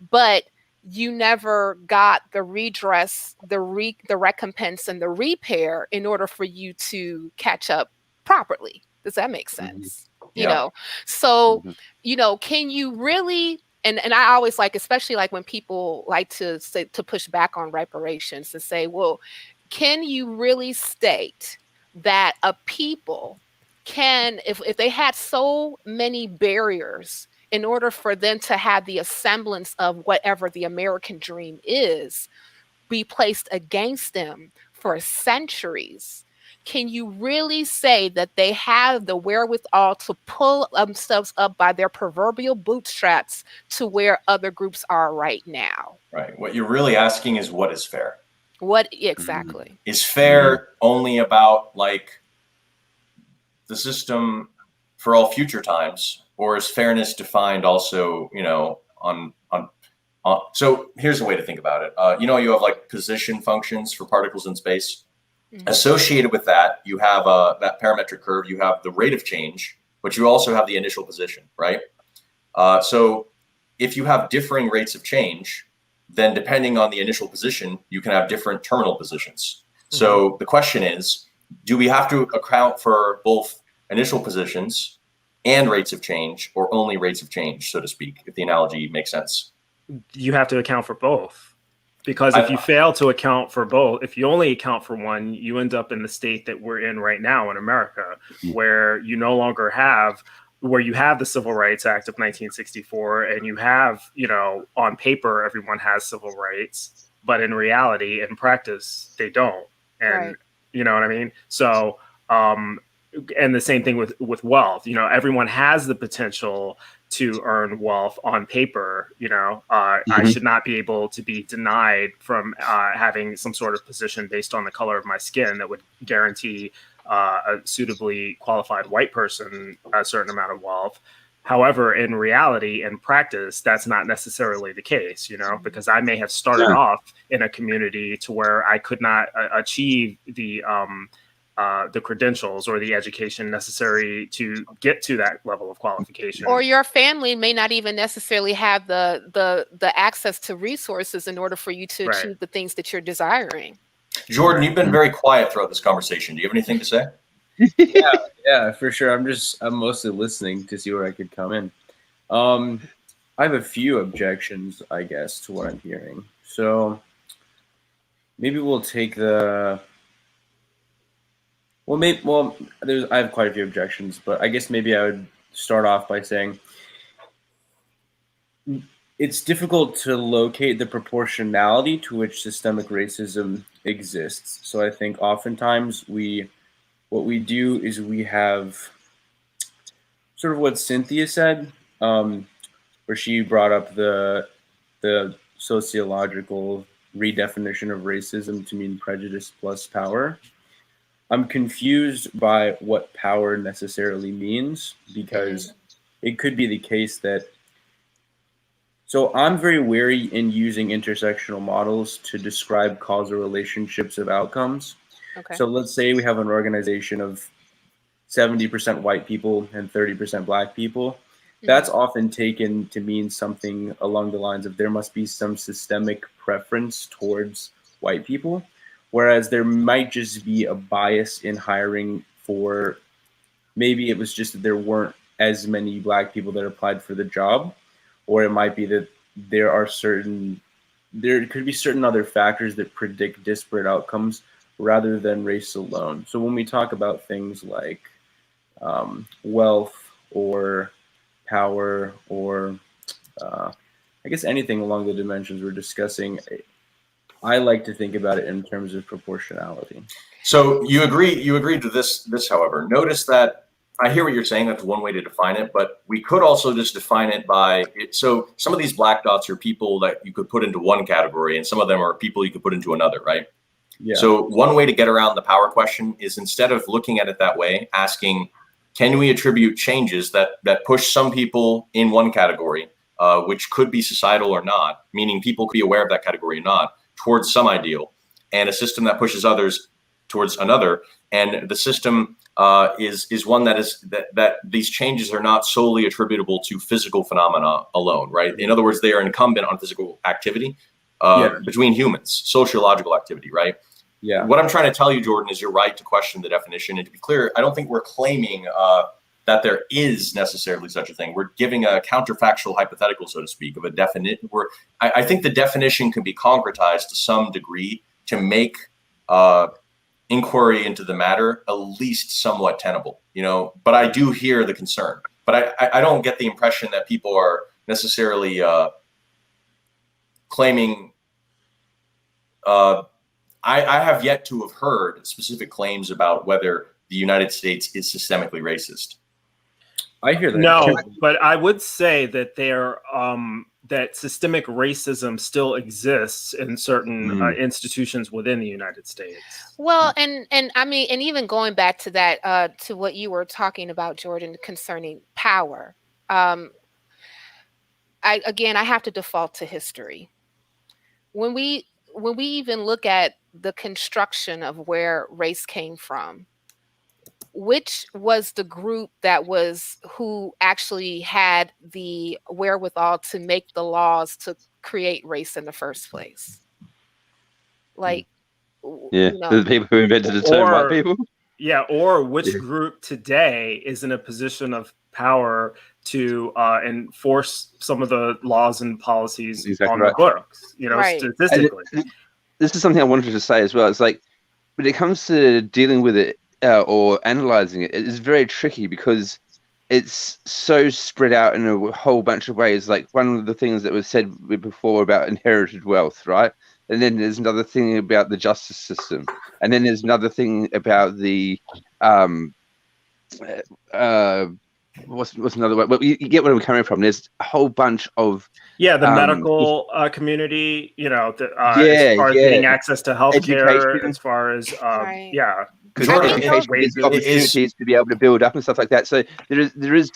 But you never got the redress, the recompense, and the repair in order for you to catch up properly. Does that make sense? So, can you really, and I always like, especially like when people like to say, to push back on reparations, to say, well, can you really state that a people can, if they had so many barriers in order for them to have the semblance of whatever the American dream is, be placed against them for centuries, can you really say that they have the wherewithal to pull themselves up by their proverbial bootstraps to where other groups are right now? Right. What you're really asking is, what is fair? What exactly? Is fair only about like the system for all future times? Or is fairness defined also, on so here's a way to think about it. You have like position functions for particles in space. Mm-hmm. Associated with that, you have that parametric curve, you have the rate of change, but you also have the initial position, right? So if you have differing rates of change, then depending on the initial position, you can have different terminal positions. Mm-hmm. So the question is, do we have to account for both initial positions and rates of change, or only rates of change, so to speak, if the analogy makes sense? You have to account for both. Because if you fail to account for both, if you only account for one, you end up in the state that we're in right now in America, where you no longer have, where you have the Civil Rights Act of 1964, and you have, on paper, everyone has civil rights, but in reality, in practice, they don't. And you know what I mean? So, and the same thing with wealth. Everyone has the potential to earn wealth on paper. I should not be able to be denied from having some sort of position based on the color of my skin that would guarantee a suitably qualified white person a certain amount of wealth. However, in reality and practice, that's not necessarily the case, because I may have started off in a community to where I could not achieve the credentials or the education necessary to get to that level of qualification. Or your family may not even necessarily have the access to resources in order for you to achieve the things that you're desiring. Jordan, you've been very quiet throughout this conversation. Do you have anything to say? Yeah, for sure. I'm mostly listening to see where I could come in. I have a few objections, I guess, to what I'm hearing. So maybe we'll take I have quite a few objections, but I guess maybe I would start off by saying it's difficult to locate the proportionality to which systemic racism exists. So I think oftentimes what we do is we have sort of what Cynthia said, where she brought up the sociological redefinition of racism to mean prejudice plus power. I'm confused by what power necessarily means, because it could be the case that, so I'm very wary in using intersectional models to describe causal relationships of outcomes. Okay. So let's say we have an organization of 70% white people and 30% black people. Mm-hmm. That's often taken to mean something along the lines of there must be some systemic preference towards white people. Whereas there might just be a bias in hiring for, maybe it was just that there weren't as many Black people that applied for the job, or it might be that there could be certain other factors that predict disparate outcomes rather than race alone. So when we talk about things like wealth or power, or I guess anything along the dimensions we're discussing, I like to think about it in terms of proportionality. So you agreed to this, however. Notice that I hear what you're saying. That's one way to define it, but we could also just define it by so some of these black dots are people that you could put into one category, and some of them are people you could put into another, right? Yeah. So one way to get around the power question is, instead of looking at it that way, asking, can we attribute changes that push some people in one category, which could be societal or not, meaning people could be aware of that category or not, towards some ideal, and a system that pushes others towards another, and the system is one that these changes are not solely attributable to physical phenomena alone, right? In other words, they are incumbent on physical activity between humans, sociological activity, right? Yeah. What I'm trying to tell you, Jordan, is you're right to question the definition. And to be clear, I don't think we're claiming that there is necessarily such a thing. We're giving a counterfactual hypothetical, so to speak, of a definite. I think the definition can be concretized to some degree to make inquiry into the matter at least somewhat tenable, But I do hear the concern. But I don't get the impression that people are necessarily claiming. I have yet to have heard specific claims about whether the United States is systemically racist. I hear that. No, but I would say that that systemic racism still exists in certain institutions within the United States. Well, and I mean, and even going back to that, to what you were talking about, Jordan, concerning power. I have to default to history. When we even look at the construction of where race came from, which was the group who actually had the wherewithal to make the laws to create race in the first place? Like, the people who invented the term white people. Yeah, or which group today is in a position of power to enforce some of the laws and policies on the books, statistically. This is something I wanted to say as well. It's like, when it comes to dealing with it or analyzing it, it's very tricky because it's so spread out in a whole bunch of ways. Like, one of the things that was said before about inherited wealth, right? And then there's another thing about the justice system. And then there's another thing about the what's another way? Well, you get where I'm coming from. There's a whole bunch of the medical community, as far as getting access to healthcare, as far as because education opportunities to be able to build up and stuff like that. So there is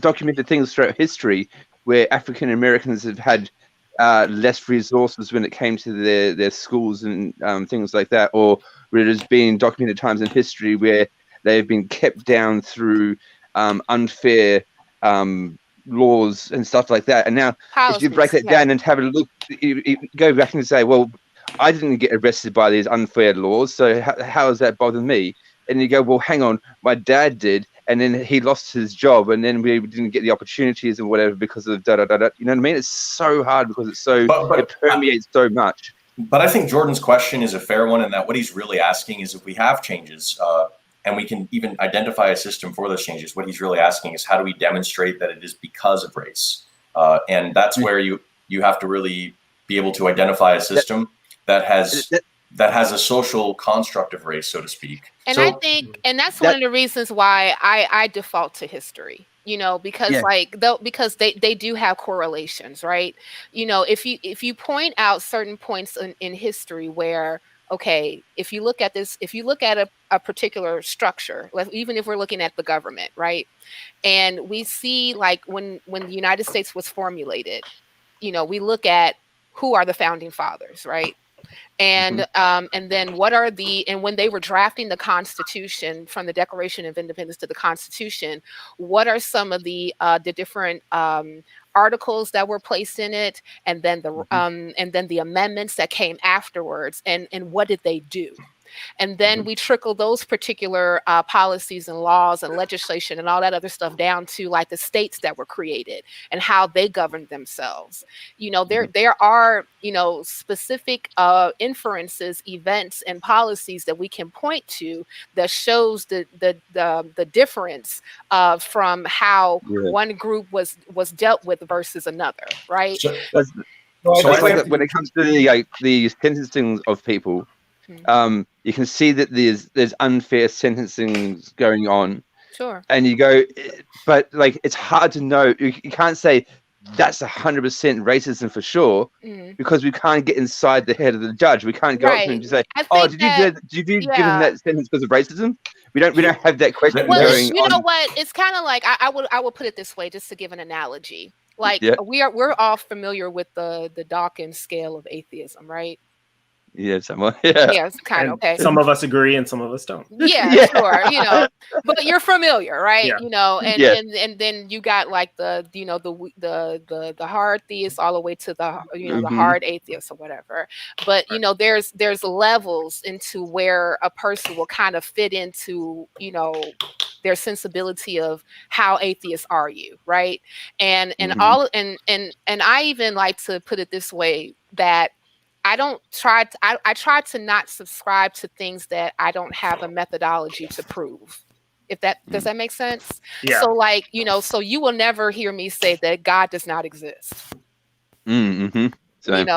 documented things throughout history where African Americans have had less resources when it came to their schools and things like that, or where there's been documented times in history where they've been kept down through unfair laws and stuff like that. And now, if you break that down and have a look, you go back and say, well, I didn't get arrested by these unfair laws, so how does that bother me? And you go, well, hang on, my dad did, and then he lost his job, and then we didn't get the opportunities and whatever because of da-da-da-da. You know what I mean? It's so hard because it's so, it permeates so much. But I think Jordan's question is a fair one, in that what he's really asking is, if we have changes, and we can even identify a system for those changes, what he's really asking is, how do we demonstrate that it is because of race? And that's where you have to really be able to identify a system that has a social construct of race, so to speak. And I think, and that's one of the reasons why I default to history, because because they do have correlations, right? If you point out certain points in history where, okay, if you look at a particular structure, even if we're looking at the government, right? And we see, like, when the United States was formulated, we look at who are the founding fathers, right? And then when they were drafting the Constitution, from the Declaration of Independence to the Constitution, what are some of the different articles that were placed in it, and then the amendments that came afterwards, and what did they do? And then we trickle those particular policies and laws and legislation and all that other stuff down to like the states that were created and how they governed themselves. There are, specific inferences, events, and policies that we can point to that shows the difference from how one group was dealt with versus another, right? So, When it comes to the sentencing of people, you can see that there's unfair sentencing going on. Sure. And you go, but like it's hard to know. You can't say that's 100% racism for sure, because we can't get inside the head of the judge. We can't go up to him and just say, "Oh, did you give him that sentence because of racism?" We don't have that question. Well, you know what? It's kind of like I would put it this way, just to give an analogy. Like we're all familiar with the Dawkins scale of atheism, right? Yeah, somewhat. Yeah, it's kind of okay. Some of us agree and some of us don't. Yeah, sure. But you're familiar, right? Yeah. And then you got like the hard theists all the way to the the hard atheists or whatever. But there's levels into where a person will kind of fit into their sensibility of how atheists are you, right? And I even like to put it this way, that I try to not subscribe to things that I don't have a methodology to prove. If that does that make sense? Yeah. So like, so you will never hear me say that God does not exist. Mm-hmm. And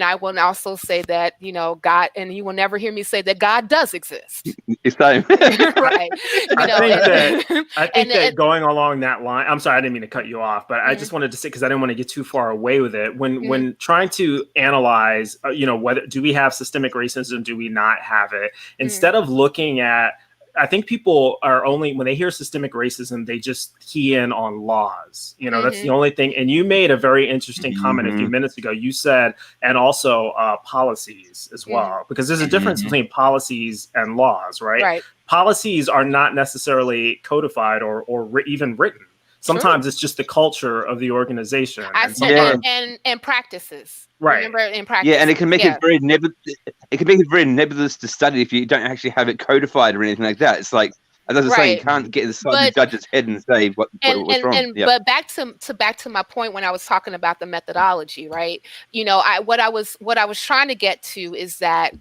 I will also say that God, and you will never hear me say that God does exist. Same. Right. I think that going along that line, I'm sorry, I didn't mean to cut you off, but I just wanted to say, because I didn't want to get too far away with it. When trying to analyze, whether do we have systemic racism, do we not have it? Instead of looking at, I think people are only, when they hear systemic racism, they just key in on laws. That's the only thing. And you made a very interesting comment a few minutes ago. You said, and also policies as well, because there's a difference between policies and laws, right? Right. Policies are not necessarily codified or even written. Sometimes it's just the culture of the organization. And practices. Right. Remember, in practice. Yeah, and it can make it very nebulous to study if you don't actually have it codified or anything like that. It's like, as I was saying, you can't get inside the judge's head and say what's wrong. But back to my point when I was talking about the methodology, right? What I was trying to get to is that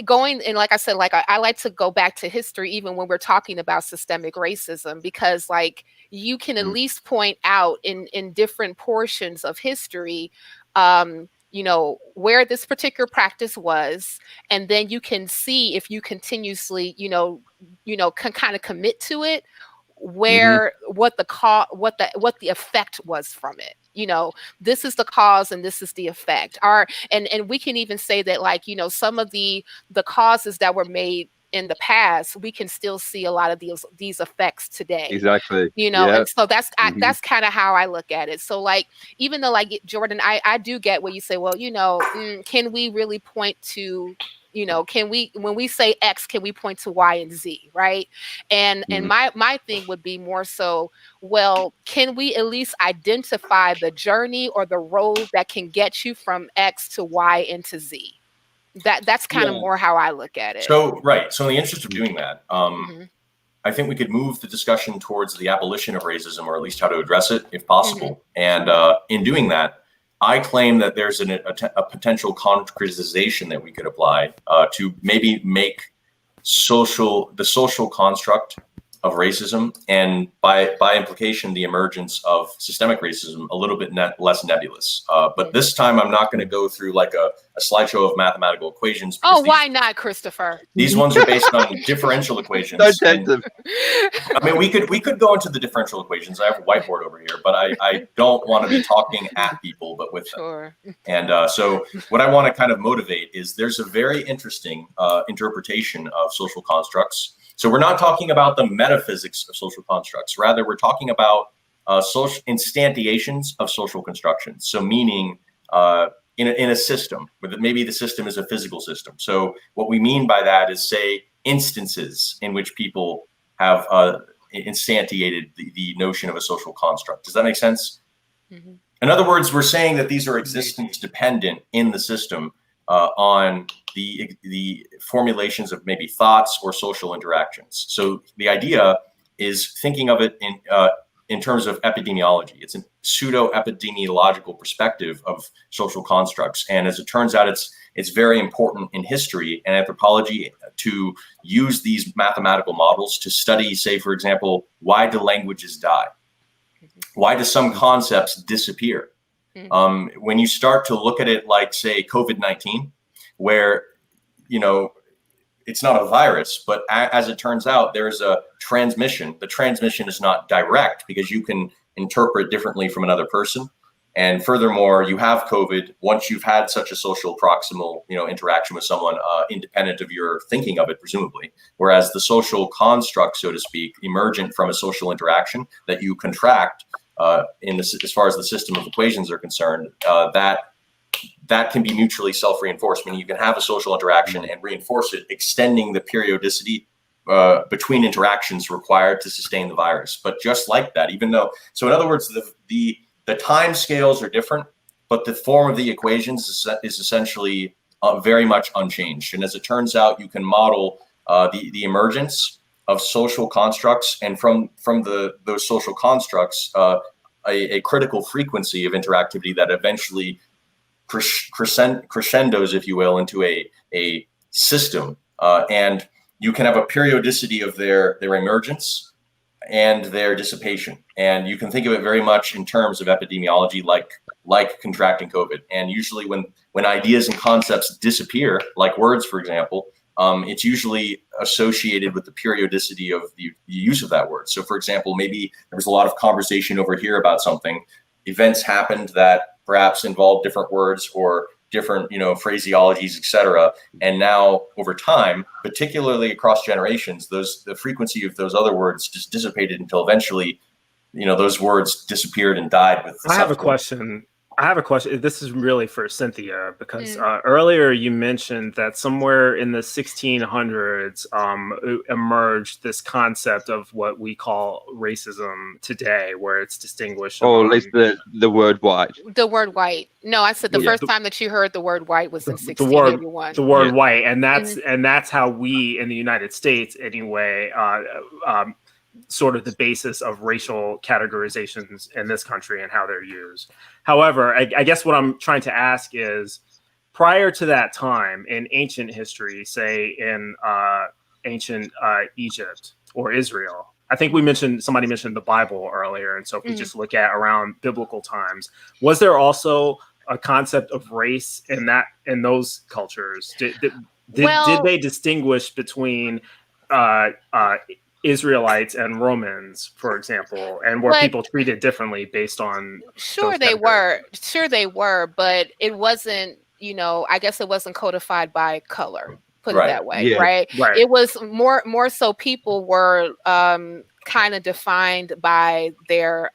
going, and like I said, like I like to go back to history even when we're talking about systemic racism, because like you can at least point out in different portions of history where this particular practice was, and then you can see if you continuously can kind of commit to it, where what the effect was from it. This is the cause and this is the effect. And we can even say that, like, some of the causes that were made in the past, we can still see a lot of these effects today. Exactly. And so that's kind of how I look at it. So like, even though, like, Jordan, I do get what you say, well, can we really point to, when we say X, can we point to Y and Z, right? And my thing would be more so, well, can we at least identify the journey or the road that can get you from X to Y into Z? That's kind of more how I look at it. So in the interest of doing that, I think we could move the discussion towards the abolition of racism, or at least how to address it if possible. And in doing that, I claim that there's a potential concretization that we could apply to maybe make the social construct of racism, and by implication, the emergence of systemic racism, a little bit less nebulous. But this time, I'm not going to go through like a slideshow of mathematical equations. Oh, why not, Christopher? These ones are based on differential equations. I mean, we could go into the differential equations. I have a whiteboard over here, but I don't want to be talking at people, but with them. And so what I want to kind of motivate is there's a very interesting interpretation of social constructs. So we're not talking about the metaphysics of social constructs. Rather, we're talking about social instantiations of social constructions. So meaning in a system, where maybe the system is a physical system. So what we mean by that is, say, instances in which people have instantiated the notion of a social construct. Does that make sense? Mm-hmm. In other words, we're saying that these are existence dependent in the system on the formulations of maybe thoughts or social interactions. So the idea is thinking of it in terms of epidemiology. It's a pseudo-epidemiological perspective of social constructs. And as it turns out, it's very important in history and anthropology to use these mathematical models to study, say, for example, why do languages die? Why do some concepts disappear? When you start to look at it like, say, COVID-19, where, it's not a virus, but as it turns out, there's a transmission. The transmission is not direct because you can interpret differently from another person. And furthermore, you have COVID once you've had such a social proximal, interaction with someone, independent of your thinking of it, presumably. Whereas the social construct, so to speak, emergent from a social interaction that you contract as far as the system of equations are concerned, that can be mutually self-reinforced, meaning you can have a social interaction and reinforce it, extending the periodicity between interactions required to sustain the virus. But just like that, in other words, the time scales are different, but the form of the equations is essentially very much unchanged. And as it turns out, you can model the emergence of social constructs, and from those social constructs, a critical frequency of interactivity that eventually crescendos, if you will, into a system. And you can have a periodicity of their emergence and their dissipation. And you can think of it very much in terms of epidemiology, like contracting COVID. And usually when ideas and concepts disappear, like words, for example, it's usually associated with the periodicity of the use of that word. So, for example, maybe there was a lot of conversation over here about something. Events happened that perhaps involved different words or different, phraseologies, etc. And now, over time, particularly across generations, the frequency of those other words just dissipated until eventually, those words disappeared and died with. I have a question. This is really for Cynthia, because earlier you mentioned that somewhere in the 1600s emerged this concept of what we call racism today, where it's distinguished. Or at least the word white. The word white. No, I said the first time that you heard the word white was in 1681. The word white, and that's how we in the United States, anyway, sort of the basis of racial categorizations in this country and how they're used. However, I guess what I'm trying to ask is, prior to that time in ancient history, say in ancient Egypt or Israel, I think somebody mentioned the Bible earlier. And so if we just look at around biblical times, was there also a concept of race in those cultures? Did they distinguish between Israelites and Romans, for example, and were people treated differently based on? Sure they were, but it wasn't, I guess it wasn't codified by color, put it that way. Right. It was more so people were kind of defined by their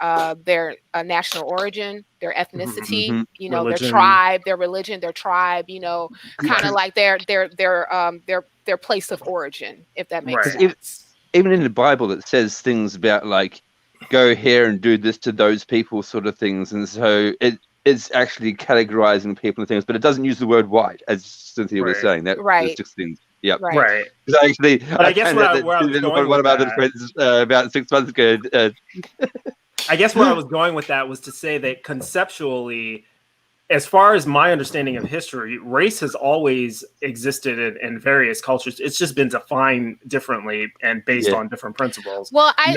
national origin, their ethnicity, religion. Their tribe, their religion, their tribe, kind of like their place of origin, if that makes sense. Even in the Bible, it says things about like, go here and do this to those people, sort of things. And so it's actually categorizing people and things, but it doesn't use the word white, as Cynthia was saying. That's just things. Yeah. Right. Actually, I guess where I was going with that, about 6 months ago. I guess where I was going with that was to say that conceptually, as far as my understanding of history, race has always existed in various cultures. It's just been defined differently and based on different principles. Well, I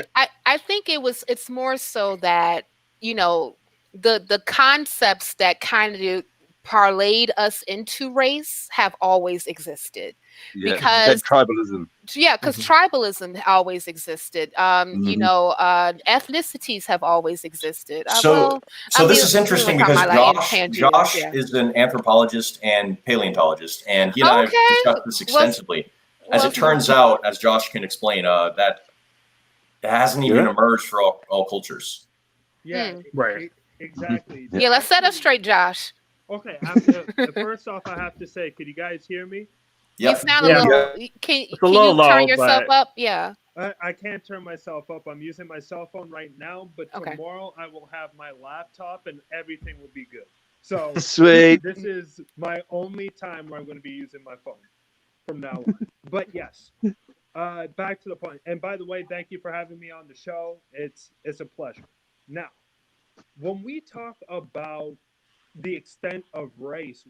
think it's more so that, the concepts that kind of parlayed us into race have always existed. Because tribalism. Because tribalism always existed. Ethnicities have always existed. This is interesting because Josh is an anthropologist and paleontologist, and he and I have discussed this extensively. As it turns out, as Josh can explain, that it hasn't even emerged for all cultures. Yeah, right. Exactly. Yeah, let's set us straight, Josh. Okay. First off, I have to say, could you guys hear me? You sound a Yeah. little. Can It's a you little turn low, yourself but- up? Yeah. I can't turn myself up. I'm using my cell phone right now, but Okay. tomorrow I will have my laptop and everything will be good. So Sweet. this is my only time where I'm going to be using my phone from now on. But yes, back to the point. And by the way, thank you for having me on the show. It's a pleasure. Now, when we talk about the extent of race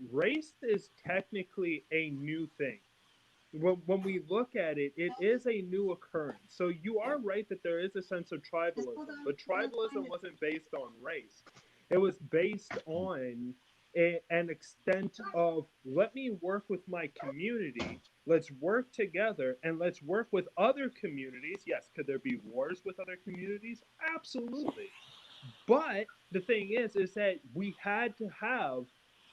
is technically a new thing. When we look at it, it is a new occurrence. So you are right that there is a sense of tribalism, but tribalism wasn't based on race. It was based on an extent of, let me work with my community, let's work together, and let's work with other communities. Yes, could there be wars with other communities? Absolutely. But the thing is that we had to have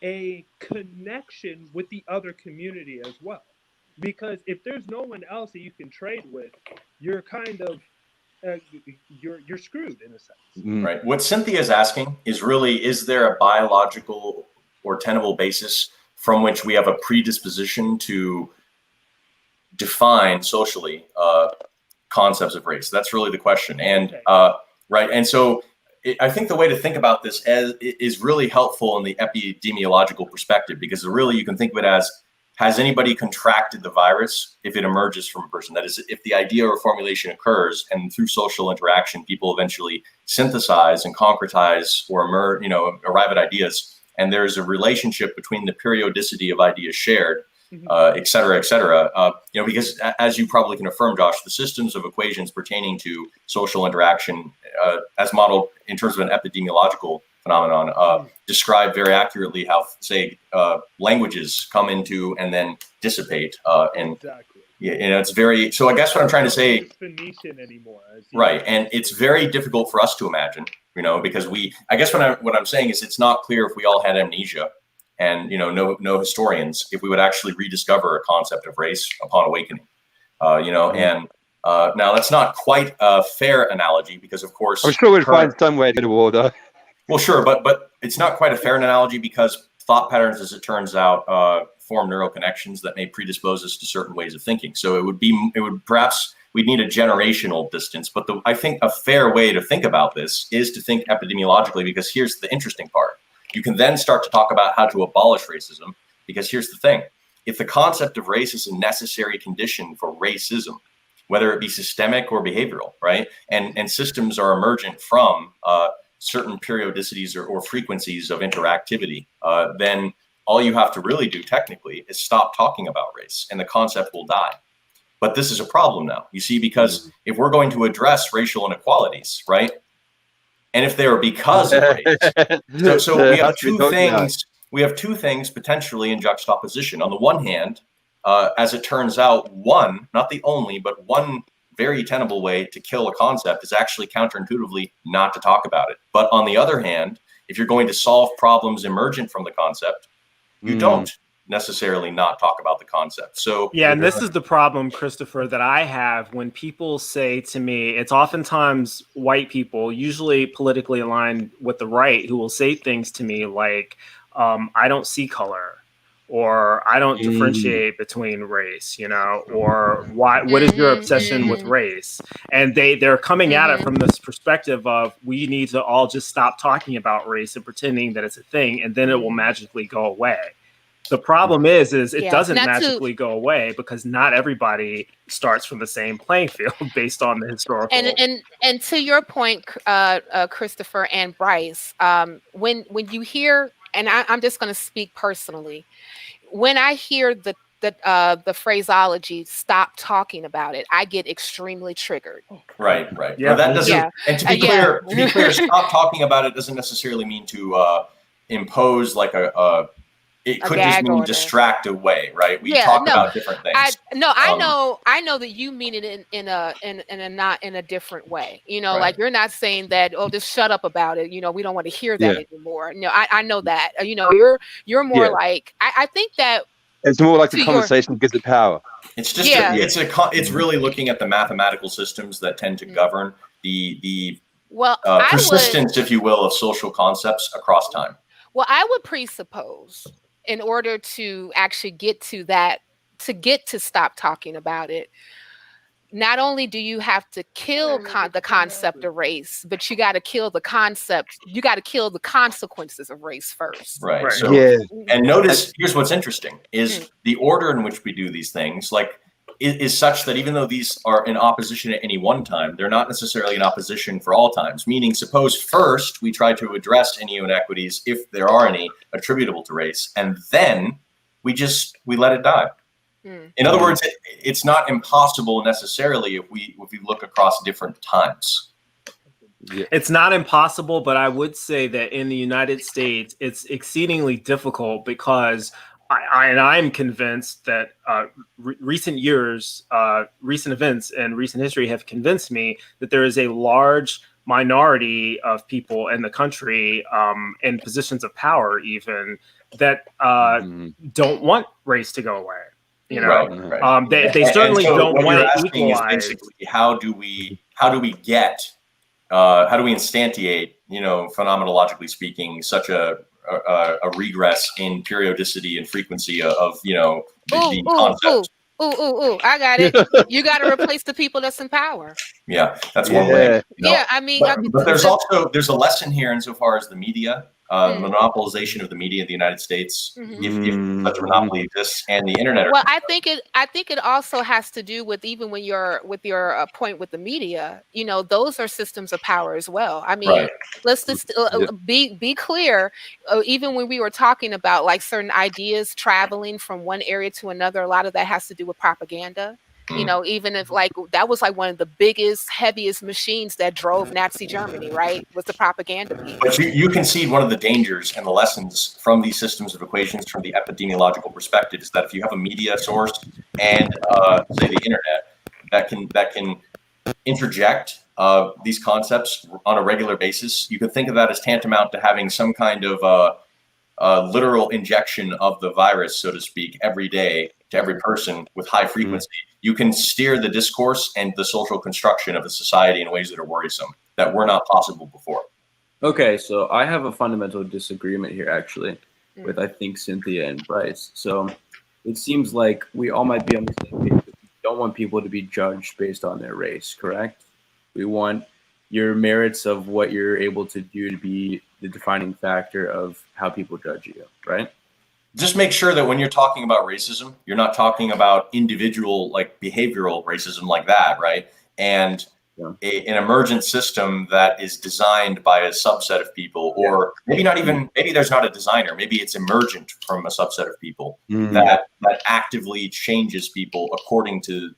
a connection with the other community as well. Because if there's no one else that you can trade with, you're kind of you're screwed in a sense. Right. What Cynthia is asking is really, is there a biological or tenable basis from which we have a predisposition to define socially concepts of race? That's really the question. And right. And so I think the way to think about this is really helpful in the epidemiological perspective, because really you can think of it as, has anybody contracted the virus if it emerges from a person? That is, if the idea or formulation occurs and through social interaction, people eventually synthesize and concretize or arrive at ideas, and there's a relationship between the periodicity of ideas shared, et cetera, because as you probably can affirm, Josh, the systems of equations pertaining to social interaction, as modeled in terms of an epidemiological phenomenon, describe very accurately how, say, languages come into and then dissipate. Exactly. It's very. So I guess what I'm trying to say. Phoenician anymore. Right, and it's very difficult for us to imagine, because I guess what I'm saying is it's not clear if we all had amnesia, and no historians, if we would actually rediscover a concept of race upon awakening, and. Now that's not quite a fair analogy, because of course I'm sure we'd find some way to the war, though. Well, sure, but it's not quite a fair analogy, because thought patterns, as it turns out, form neural connections that may predispose us to certain ways of thinking. So we'd need a generational distance. But I think a fair way to think about this is to think epidemiologically, because here's the interesting part. You can then start to talk about how to abolish racism, because here's the thing. If the concept of race is a necessary condition for racism, whether it be systemic or behavioral, right? And systems are emergent from certain periodicities or frequencies of interactivity, then all you have to really do technically is stop talking about race, and the concept will die. But this is a problem now, you see, because if we're going to address racial inequalities, right? And if they are because of race, so we have two things. We have two things potentially in juxtaposition. On the one hand, as it turns out, not the only, but one very tenable way to kill a concept is actually counterintuitively not to talk about it. But on the other hand, if you're going to solve problems emergent from the concept, you don't necessarily not talk about the concept. So yeah, and this is the problem, Christopher, that I have when people say to me, it's oftentimes white people, usually politically aligned with the right, who will say things to me like, I don't see color, or I don't differentiate between race, or what is your obsession with race? And they're coming at it from this perspective of, we need to all just stop talking about race and pretending that it's a thing, and then it will magically go away. The problem is it doesn't magically go away, because not everybody starts from the same playing field based on the historical. And to your point, Christopher and Bryce, when you hear, and I'm just going to speak personally, when I hear the phraseology "stop talking about it," I get extremely triggered. Right. Yeah, well, that doesn't. Yeah. And to be clear, stop talking about it doesn't necessarily mean to impose like it could just mean distract away, right? We talk about different things. I know that you mean it in a not in a different way. Like you're not saying that, just shut up about it. We don't want to hear that anymore. No, I know that. You're more like I think that it's more like the conversation gives it power. It's just it's really looking at the mathematical systems that tend to govern the persistence, if you will, of social concepts across time. Well, I would presuppose, in order to actually get to that to get to stop talking about it, not only do you have to kill the concept of race, but you got to kill the concept. You got to kill the consequences of race first. Right. So, Yeah. and notice, here's what's interesting is the order in which we do these things, like, is such that even though these are in opposition at any one time, they're not necessarily in opposition for all times. Meaning, suppose first we try to address any inequities, if there are any, attributable to race, and then we let it die. In other words, it's not impossible necessarily if we look across different times. It's not impossible, but I would say that in the United States, it's exceedingly difficult because I'm convinced that recent events and recent history have convinced me that there is a large minority of people in the country in positions of power even that don't want race to go away. You know, right. They certainly so don't want to equalize. Basically, how do we instantiate, phenomenologically speaking, such a regress in periodicity and frequency of the concept. I got it. You got to replace the people that's in power. Yeah, that's one way. I mean, but there's a lesson here insofar as the media, monopolization of the media in the United States, if such a monopoly exists, and the internet. Well, I think it also has to do with, even when you're with your point with the media, those are systems of power as well. I mean, let's just be clear. Even when we were talking about like certain ideas traveling from one area to another, a lot of that has to do with propaganda. Even if that was like one of the biggest, heaviest machines that drove Nazi Germany, right? Was the propaganda piece. But you concede one of the dangers and the lessons from these systems of equations from the epidemiological perspective is that if you have a media source and say the internet that can interject these concepts on a regular basis, you could think of that as tantamount to having some kind of literal injection of the virus, so to speak, every day to every person with high frequency. You can steer the discourse and the social construction of the society in ways that are worrisome, that were not possible before. Okay, so I have a fundamental disagreement here, actually, with, I think, Cynthia and Bryce. So it seems like we all might be on the same page, but we don't want people to be judged based on their race, correct? We want your merits of what you're able to do to be the defining factor of how people judge you, right? Just make sure that when you're talking about racism, you're not talking about individual, like behavioral racism like that, right? And an emergent system that is designed by a subset of people, or maybe not even, maybe there's not a designer, maybe it's emergent from a subset of people that actively changes people according to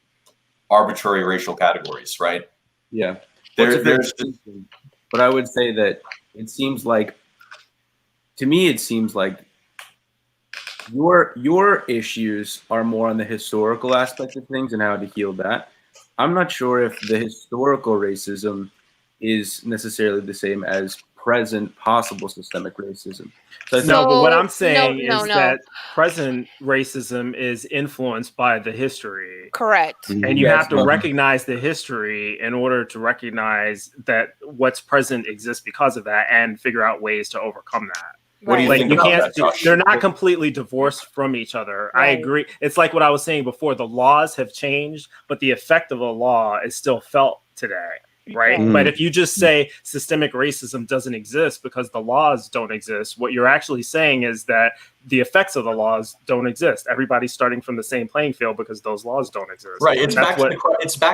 arbitrary racial categories, right? Yeah. But I would say that it seems like, to me, it seems like your issues are more on the historical aspect of things and how to heal that. I'm not sure if the historical racism is necessarily the same as present possible systemic racism. But what I'm saying is that present racism is influenced by the history. Correct. And you have to recognize the history in order to recognize that what's present exists because of that and figure out ways to overcome that. What do you think about that, they're not completely divorced from each other. Right. I agree. It's like what I was saying before. The laws have changed, but the effect of a law is still felt today. Right. But if you just say systemic racism doesn't exist because the laws don't exist, what you're actually saying is that the effects of the laws don't exist. Everybody's starting from the same playing field because those laws don't exist. Right. It's back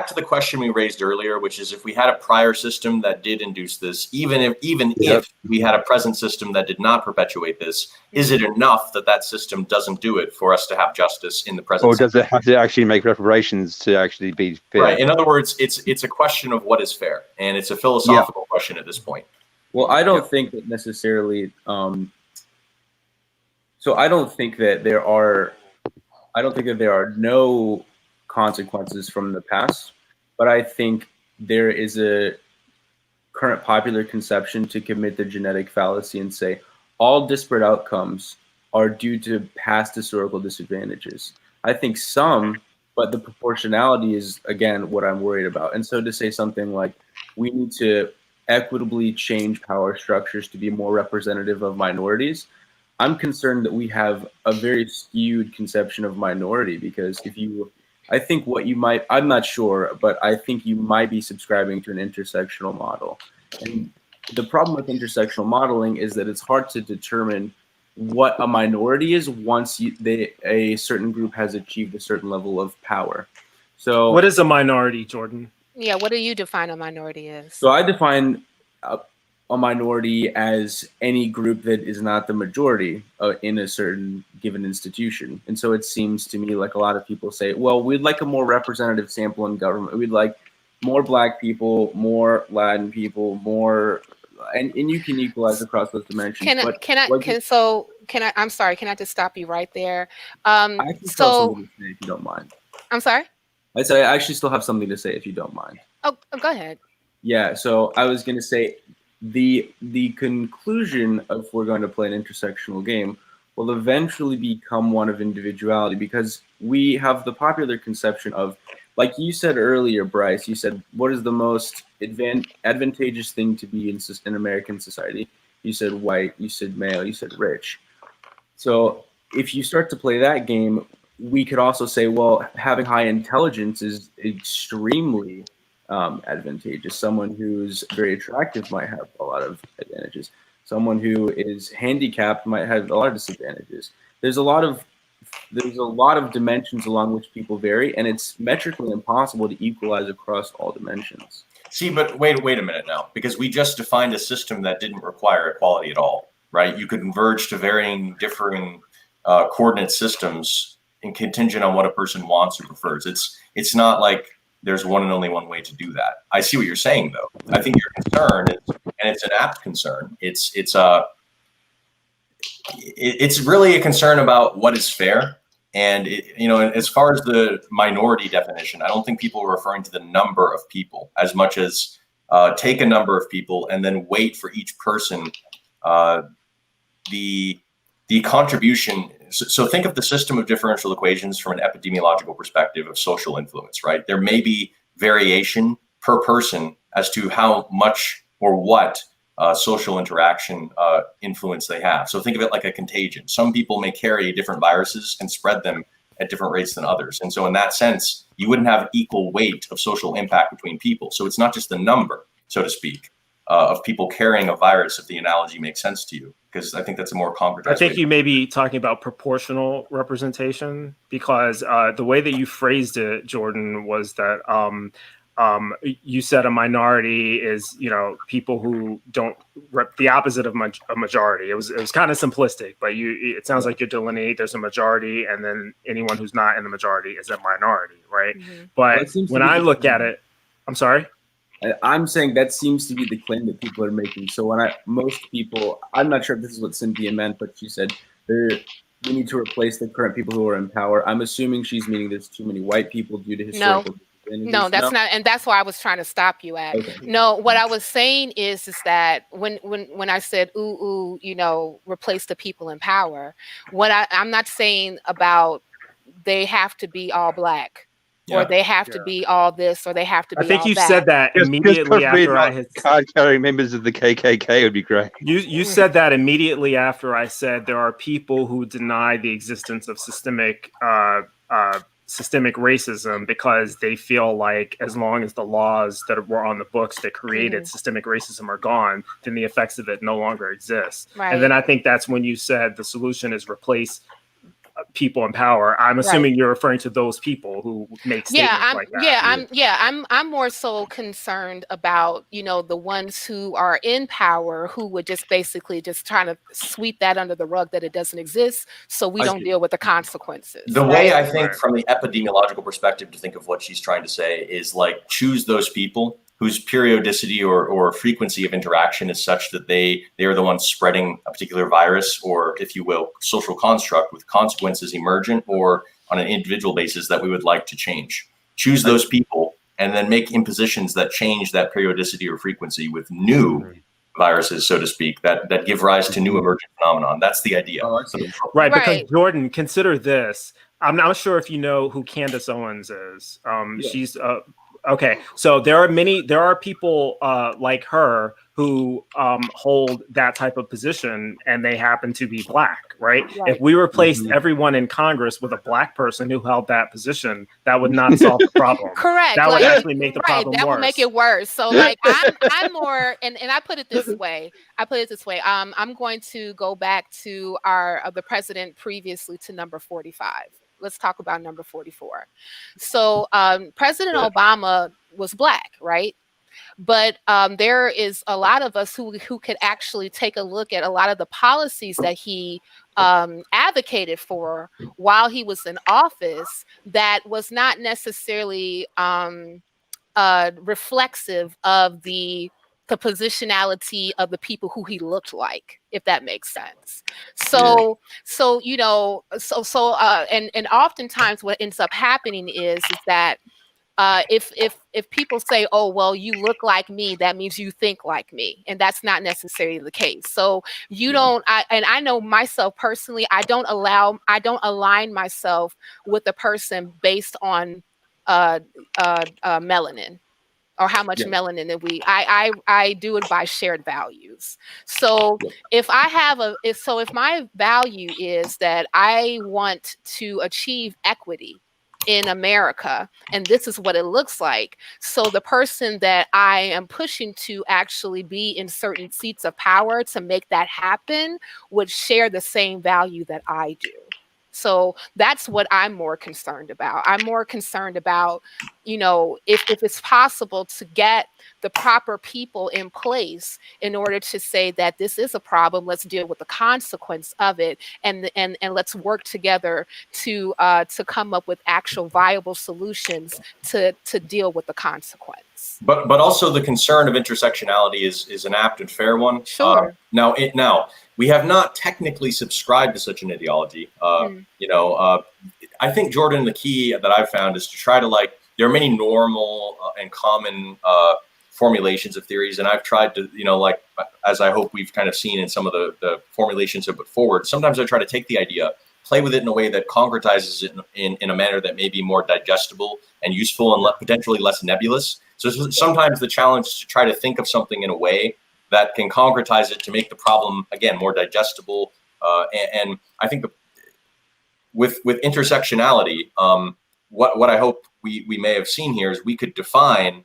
to the question we raised earlier, which is if we had a prior system that did induce this, even if we had a present system that did not perpetuate this, is it enough that system doesn't do it for us to have justice in the present? Or does it have to actually make reparations to actually be fair? Right. In other words, it's a question of what is fair, and it's a philosophical question at this point. Well, I don't think that necessarily. So I don't think that there are no consequences from the past, but I think there is a current popular conception to commit the genetic fallacy and say all disparate outcomes are due to past historical disadvantages. I think some, but the proportionality is, again, what I'm worried about. And so to say something like we need to equitably change power structures to be more representative of minorities, I'm concerned that we have a very skewed conception of minority, because I think I'm not sure, but I think you might be subscribing to an intersectional model. And the problem with intersectional modeling is that it's hard to determine what a minority is once a certain group has achieved a certain level of power. So what is a minority, Jordan? Yeah, what do you define a minority as? So I define a minority as any group that is not the majority in a certain given institution. And so it seems to me like a lot of people say, well, we'd like a more representative sample in government. We'd like more Black people, more Latin people, more, and you can equalize across those dimensions. I'm sorry, can I just stop you right there? I actually still have something to say if you don't mind. I'm sorry? I said I actually still have something to say if you don't mind. Oh, go ahead. Yeah, so I was going to say the conclusion of, if we're going to play an intersectional game, will eventually become one of individuality, because we have the popular conception of, like you said earlier, Bryce, you said, what is the most advantageous thing to be in American society? You said white, you said male, you said rich. So if you start to play that game, we could also say, well, having high intelligence is extremely advantageous. Someone who's very attractive might have a lot of advantages. Someone who is handicapped might have a lot of disadvantages. There's a lot of dimensions along which people vary, and it's metrically impossible to equalize across all dimensions. See, but wait a minute now, because we just defined a system that didn't require equality at all, right? You could converge to differing coordinate systems and contingent on what a person wants or prefers. It's not like there's one and only one way to do that. I see what you're saying, though. I think your concern is, and it's an apt concern. It's really a concern about what is fair. And as far as the minority definition, I don't think people are referring to the number of people as much as take a number of people and then wait for each person the contribution. So think of the system of differential equations from an epidemiological perspective of social influence, right? There may be variation per person as to how much or what social interaction influence they have. So think of it like a contagion. Some people may carry different viruses and spread them at different rates than others. And so in that sense, you wouldn't have equal weight of social impact between people. So it's not just the number, so to speak, of people carrying a virus, if the analogy makes sense to you, because I think that's a more concrete. I think you may be talking about proportional representation, because the way that you phrased it, Jordan, was that you said a minority is, people who don't the opposite of a majority. It was kind of simplistic, but it sounds like you delineate there's a majority, and then anyone who's not in the majority is a minority, right? Mm-hmm. But when I look at it, I'm sorry. I'm saying that seems to be the claim that people are making. So most people, I'm not sure if this is what Cynthia meant, but she said we need to replace the current people who are in power. I'm assuming she's meaning there's too many white people due to historical. No, that's not, and that's why I was trying to stop you at. Okay. No, what I was saying is that when I said replace the people in power, I'm not saying about they have to be all Black. Yeah. Or they have to be all this, or they have to be all that. I think you said that immediately after I had card-carrying members of the KKK would be great. You said that immediately after I said there are people who deny the existence of systemic racism because they feel like as long as the laws that were on the books that created systemic racism are gone, then the effects of it no longer exist. Right. And then I think that's when you said the solution is replace people in power. I'm assuming you're referring to those people who make statements like that. I'm more so concerned about, the ones who are in power who would just basically just trying to sweep that under the rug that it doesn't exist, so we don't deal with the consequences. The way I think from the epidemiological perspective to think of what she's trying to say is like choose those people whose periodicity or frequency of interaction is such that they are the ones spreading a particular virus, or, if you will, social construct with consequences emergent or on an individual basis that we would like to change. Choose those people and then make impositions that change that periodicity or frequency with new viruses, so to speak, that give rise to new emergent phenomenon. That's the idea. Right, because Jordan, consider this. I'm not sure if you know who Candace Owens is. She's okay. So there are people like her who hold that type of position, and they happen to be black, right? Right. If we replaced everyone in Congress with a black person who held that position, that would not solve the problem. Correct. That would Like, actually make the problem that worse. would make it worse. So like I'm more, and I put it this way. I'm going to go back to the president previously to number 45. Let's talk about number 44. So President Obama was black, right? But there is a lot of us who could actually take a look at a lot of the policies that he advocated for while he was in office that was not necessarily reflexive of the positionality of the people who he looked like, if that makes sense. So and oftentimes what ends up happening is that if people say, oh, well, you look like me, that means you think like me. And that's not necessarily the case. So I know myself personally, I don't align myself with a person based on melanin or how much melanin that I do it by shared values. So if my value is that I want to achieve equity in America, and this is what it looks like. So the person that I am pushing to actually be in certain seats of power to make that happen would share the same value that I do. So that's what I'm more concerned about. I'm more concerned about, if it's possible to get the proper people in place in order to say that this is a problem, let's deal with the consequence of it, and let's work together to come up with actual viable solutions to deal with the consequence. But also the concern of intersectionality is an apt and fair one. Sure. Now we have not technically subscribed to such an ideology. I think, Jordan, the key that I've found is to try to there are many normal and common formulations of theories, and I've tried to, as I hope we've kind of seen in some of the formulations I've put forward, sometimes I try to take the idea, play with it in a way that concretizes it in a manner that may be more digestible and useful and potentially less nebulous. So sometimes the challenge is to try to think of something in a way that can concretize it to make the problem, again, more digestible. And I think with intersectionality, what I hope we may have seen here is we could define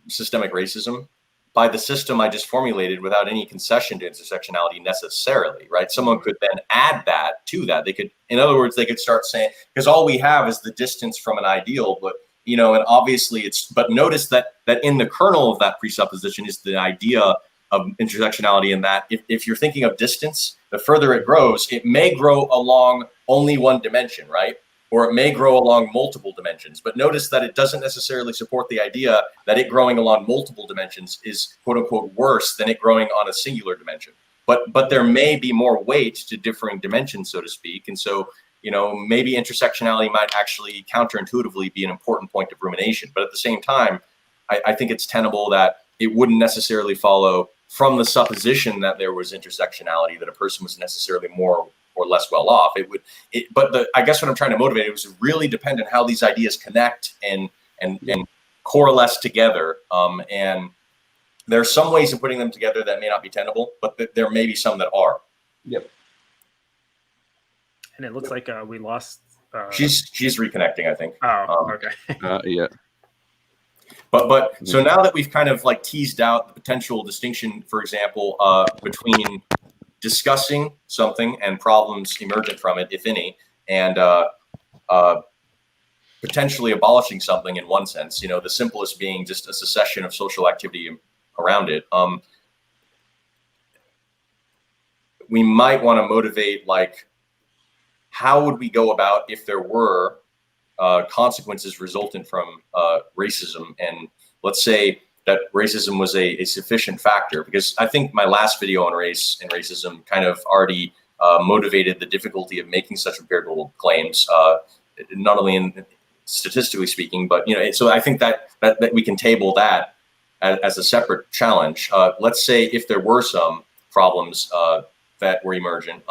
systemic racism by the system I just formulated without any concession to intersectionality necessarily, right? Someone could then add that to that. They could, in other words, they could start saying, because all we have is the distance from an ideal, but and obviously but notice that in the kernel of that presupposition is the idea of intersectionality, in that if you're thinking of distance, the further it grows, it may grow along only one dimension, right? Or it may grow along multiple dimensions. But notice that it doesn't necessarily support the idea that it growing along multiple dimensions is quote unquote worse than it growing on a singular dimension. But there may be more weight to differing dimensions, so to speak. And so, maybe intersectionality might actually counterintuitively be an important point of rumination. But at the same time, I think it's tenable that it wouldn't necessarily follow from the supposition that there was intersectionality that a person was necessarily more or less well off. I guess what I'm trying to motivate, it was really dependent how these ideas connect and coalesce together. And there are some ways of putting them together that may not be tenable, but there may be some that are. Yep. And it looks like we lost. She's reconnecting, I think. Oh, okay. Yeah. But so now that we've kind of teased out the potential distinction, for example, between discussing something and problems emergent from it, if any, and potentially abolishing something in one sense, the simplest being just a cessation of social activity around it. We might want to motivate, how would we go about if there were consequences resultant from racism? And let's say that racism was a sufficient factor, because I think my last video on race and racism kind of already motivated the difficulty of making such empirical claims, not only in statistically speaking, but so I think that we can table that as a separate challenge. Let's say if there were some problems that were emergent,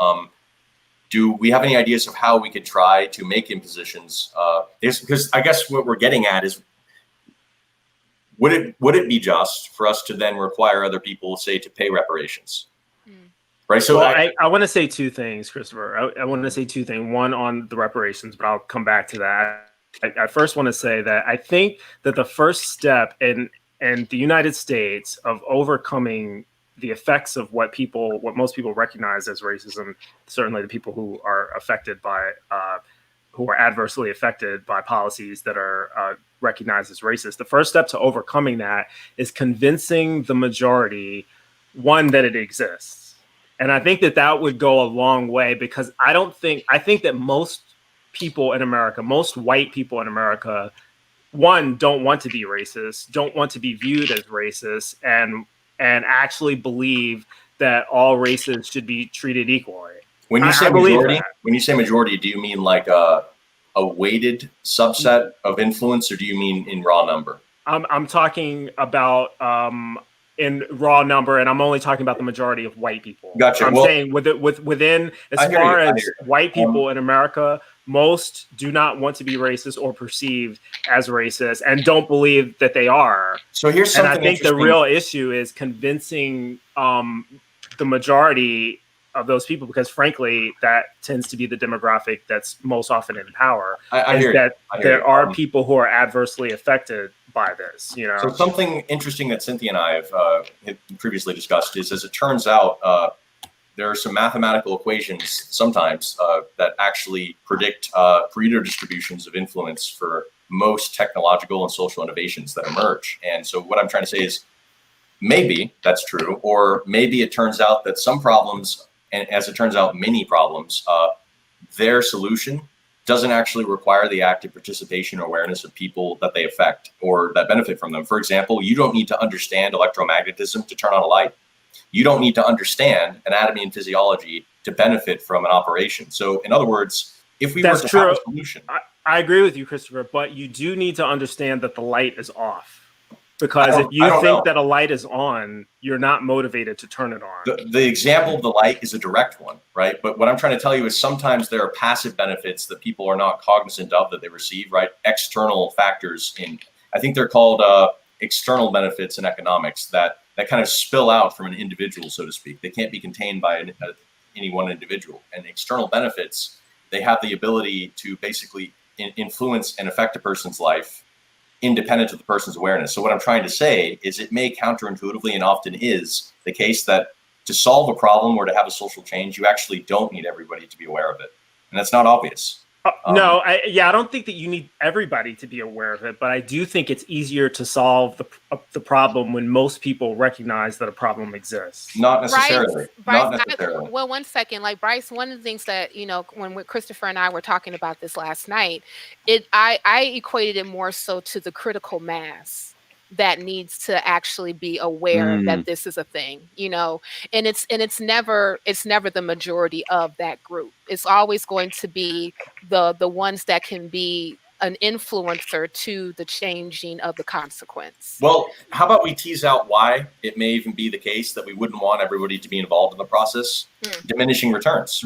do we have any ideas of how we could try to make impositions? Because I guess what we're getting at is would it be just for us to then require other people, say, to pay reparations? Right. So well, I want to say two things, Christopher. I want to say two things. One on the reparations, but I'll come back to that. I first want to say that I think that the first step in the United States of overcoming the effects of what most people recognize as racism, certainly the people who are affected by, who are adversely affected by policies that are recognized as racist. The first step to overcoming that is convincing the majority, one, that it exists. And I think that would go a long way, because I think that most people in America, most white people in America, one, don't want to be racist, don't want to be viewed as racist, and actually believe that all races should be treated equally. When you say majority, do you mean like a weighted subset of influence, or do you mean in raw number? I'm talking about in raw number, and I'm only talking about the majority of white people. Gotcha. I'm saying within as far as white people in America, most do not want to be racist or perceived as racist, and don't believe that they are. So here's something. And I think the real issue is convincing the majority of those people, because frankly, that tends to be the demographic that's most often in power. There are people who are adversely affected by this, you know. So something interesting that Cynthia and I have previously discussed is, as it turns out, there are some mathematical equations sometimes that actually predict Pareto distributions of influence for most technological and social innovations that emerge. And so what I'm trying to say is, maybe that's true, or maybe it turns out that some problems, and as it turns out, many problems, their solution doesn't actually require the active participation or awareness of people that they affect or that benefit from them. For example, you don't need to understand electromagnetism to turn on a light. You don't need to understand anatomy and physiology to benefit from an operation. So in other words, if we were to have a solution. I agree with you, Christopher, but you do need to understand that the light is off. Because if you think that a light is on, you're not motivated to turn it on. The example of the light is a direct one, right? But what I'm trying to tell you is sometimes there are passive benefits that people are not cognizant of that they receive, right? External factors I think they're called external benefits in economics that kind of spill out from an individual, so to speak. They can't be contained by any one individual. And external benefits, they have the ability to basically influence and affect a person's life independent of the person's awareness. So what I'm trying to say is, it may counterintuitively, and often is, the case that to solve a problem or to have a social change, you actually don't need everybody to be aware of it. And that's not obvious. No, I don't think that you need everybody to be aware of it, but I do think it's easier to solve the problem when most people recognize that a problem exists. Not necessarily. Bryce, Not necessarily. Well, 1 second. Like, Bryce, one of the things that, you know, when Christopher and I were talking about this last night, I equated it more so to the critical mass that needs to actually be aware that this is a thing, you know, and it's never the majority of that group. It's always going to be the ones that can be an influencer to the changing of the consequence. Well, how about we tease out why it may even be the case that we wouldn't want everybody to be involved in the process? Diminishing returns.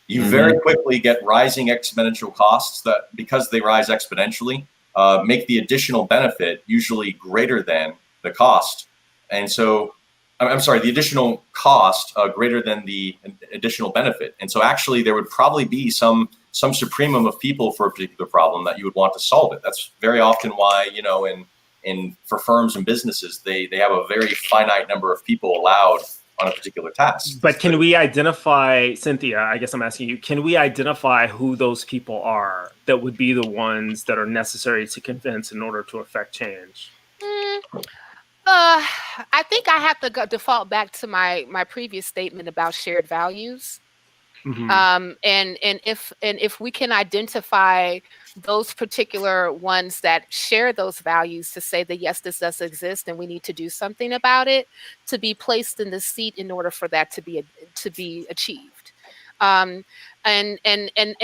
You very quickly get rising exponential costs that, because they rise exponentially, make the additional benefit usually greater than the cost. And so, I'm sorry, the additional cost greater than the additional benefit. And so actually there would probably be some supremum of people for a particular problem that you would want to solve it. That's very often why, you know, for firms and businesses, they have a very finite number of people allowed on a particular task. But can we identify, Cynthia, I guess I'm asking you, can we identify who those people are that would be the ones that are necessary to convince in order to affect change? I think I have to default back to my previous statement about shared values. And if we can identify those particular ones that share those values, to say that yes, this does exist and we need to do something about it, to be placed in the seat in order for that to be achieved. And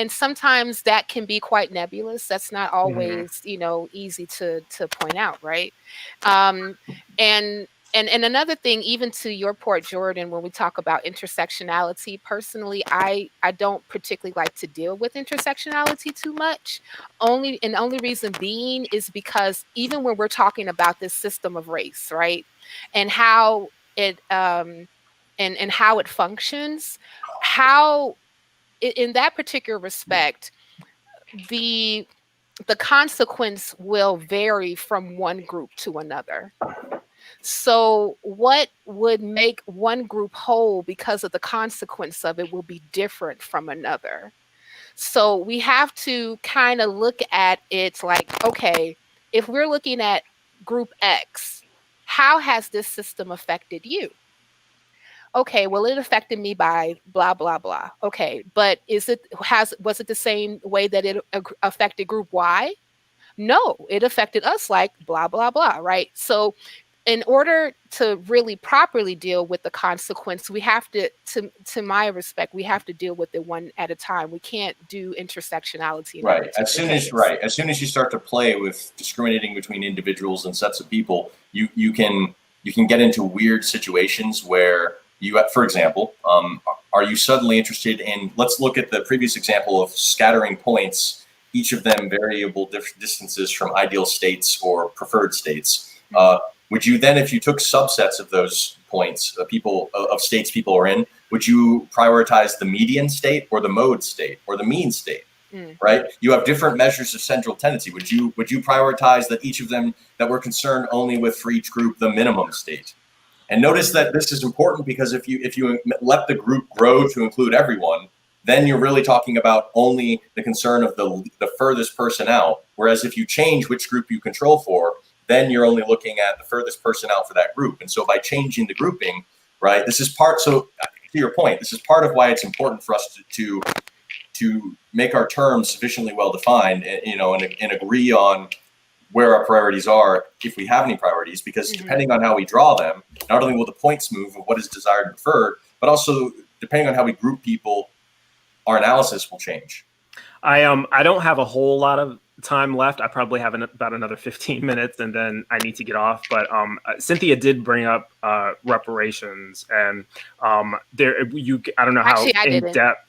sometimes that can be quite nebulous. That's not always, you know, easy to point out, right? And And another thing, even to your point, Jordan, when we talk about intersectionality, personally, I don't particularly like to deal with intersectionality too much. Only reason being is because even when we're talking about this system of race, right, and how it and how it functions, how in that particular respect, the consequence will vary from one group to another. So, what would make one group whole because of the consequence of it will be different from another. So, we have to kind of look at it like, okay, if we're looking at group X, how has this system affected you? Okay, well, it affected me by blah blah blah. Okay, but was it the same way that it affected group Y? No, it affected us like blah blah blah, right? So in order to really properly deal with the consequence, we have to my respect, we have to deal with it one at a time. We can't do intersectionality in Right. every As soon as you start to play with discriminating between individuals and sets of people, you can get into weird situations where for example, are you suddenly interested in, let's look at the previous example of scattering points, each of them variable distances from ideal states or preferred states. Would you then, if you took subsets of those points, of states people are in, would you prioritize the median state or the mode state or the mean state? Right? You have different measures of central tendency. Would you prioritize that each of them, that we're concerned only with for each group the minimum state? And notice that this is important because if you let the group grow to include everyone, then you're really talking about only the concern of the furthest person out. Whereas if you change which group you control for, then you're only looking at the furthest person out for that group. And so by changing the grouping, right, so to your point, this is part of why it's important for us to make our terms sufficiently well defined, and agree on where our priorities are, if we have any priorities, because depending on how we draw them, not only will the points move of what is desired and preferred, but also depending on how we group people, our analysis will change. I don't have a whole lot of time left. I probably have about another 15 minutes and then I need to get off. But Cynthia did bring up reparations, and I don't know how in depth.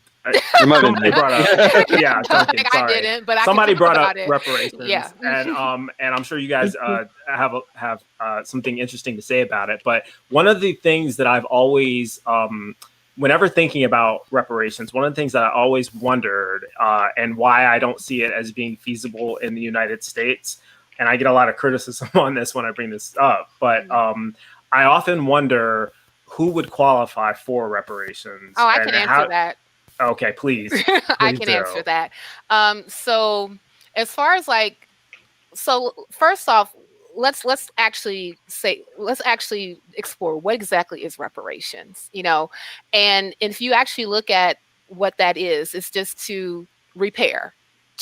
Somebody brought up, yeah, Duncan, sorry. I didn't, but somebody brought up it. reparations, yeah. and I'm sure you guys have something interesting to say about it. But one of the things that I've always whenever thinking about reparations, one of the things that I always wondered, and why I don't see it as being feasible in the United States, and I get a lot of criticism on this when I bring this up, but I often wonder who would qualify for reparations. Oh, I can answer that. Okay, please. I can answer that. So as far as first off, let's actually explore what exactly is reparations, and if you actually look at what that is, it's just to repair.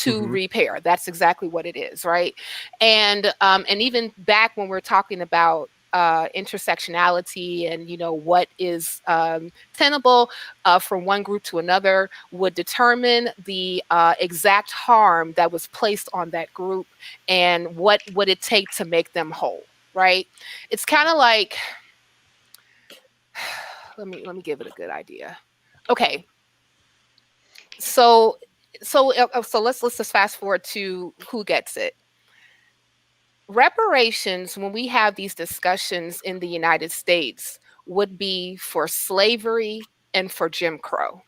Repair. That's exactly what it is, right? And even back when we're talking about intersectionality and what is tenable from one group to another would determine the exact harm that was placed on that group and what would it take to make them whole, right? It's kind of like, let me give it a good idea. Okay, so let's just fast forward to who gets it. Reparations, when we have these discussions in the United States, would be for slavery and for Jim Crow.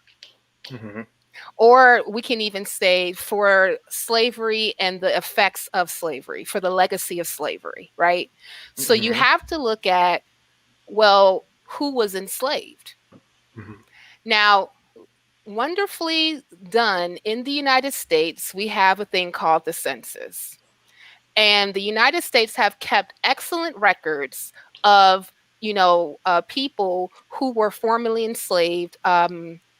Or we can even say for slavery and the effects of slavery, for the legacy of slavery, right? So you have to look at, well, who was enslaved? Now, wonderfully done in the United States, we have a thing called the census. And the United States have kept excellent records of, people who were formerly enslaved,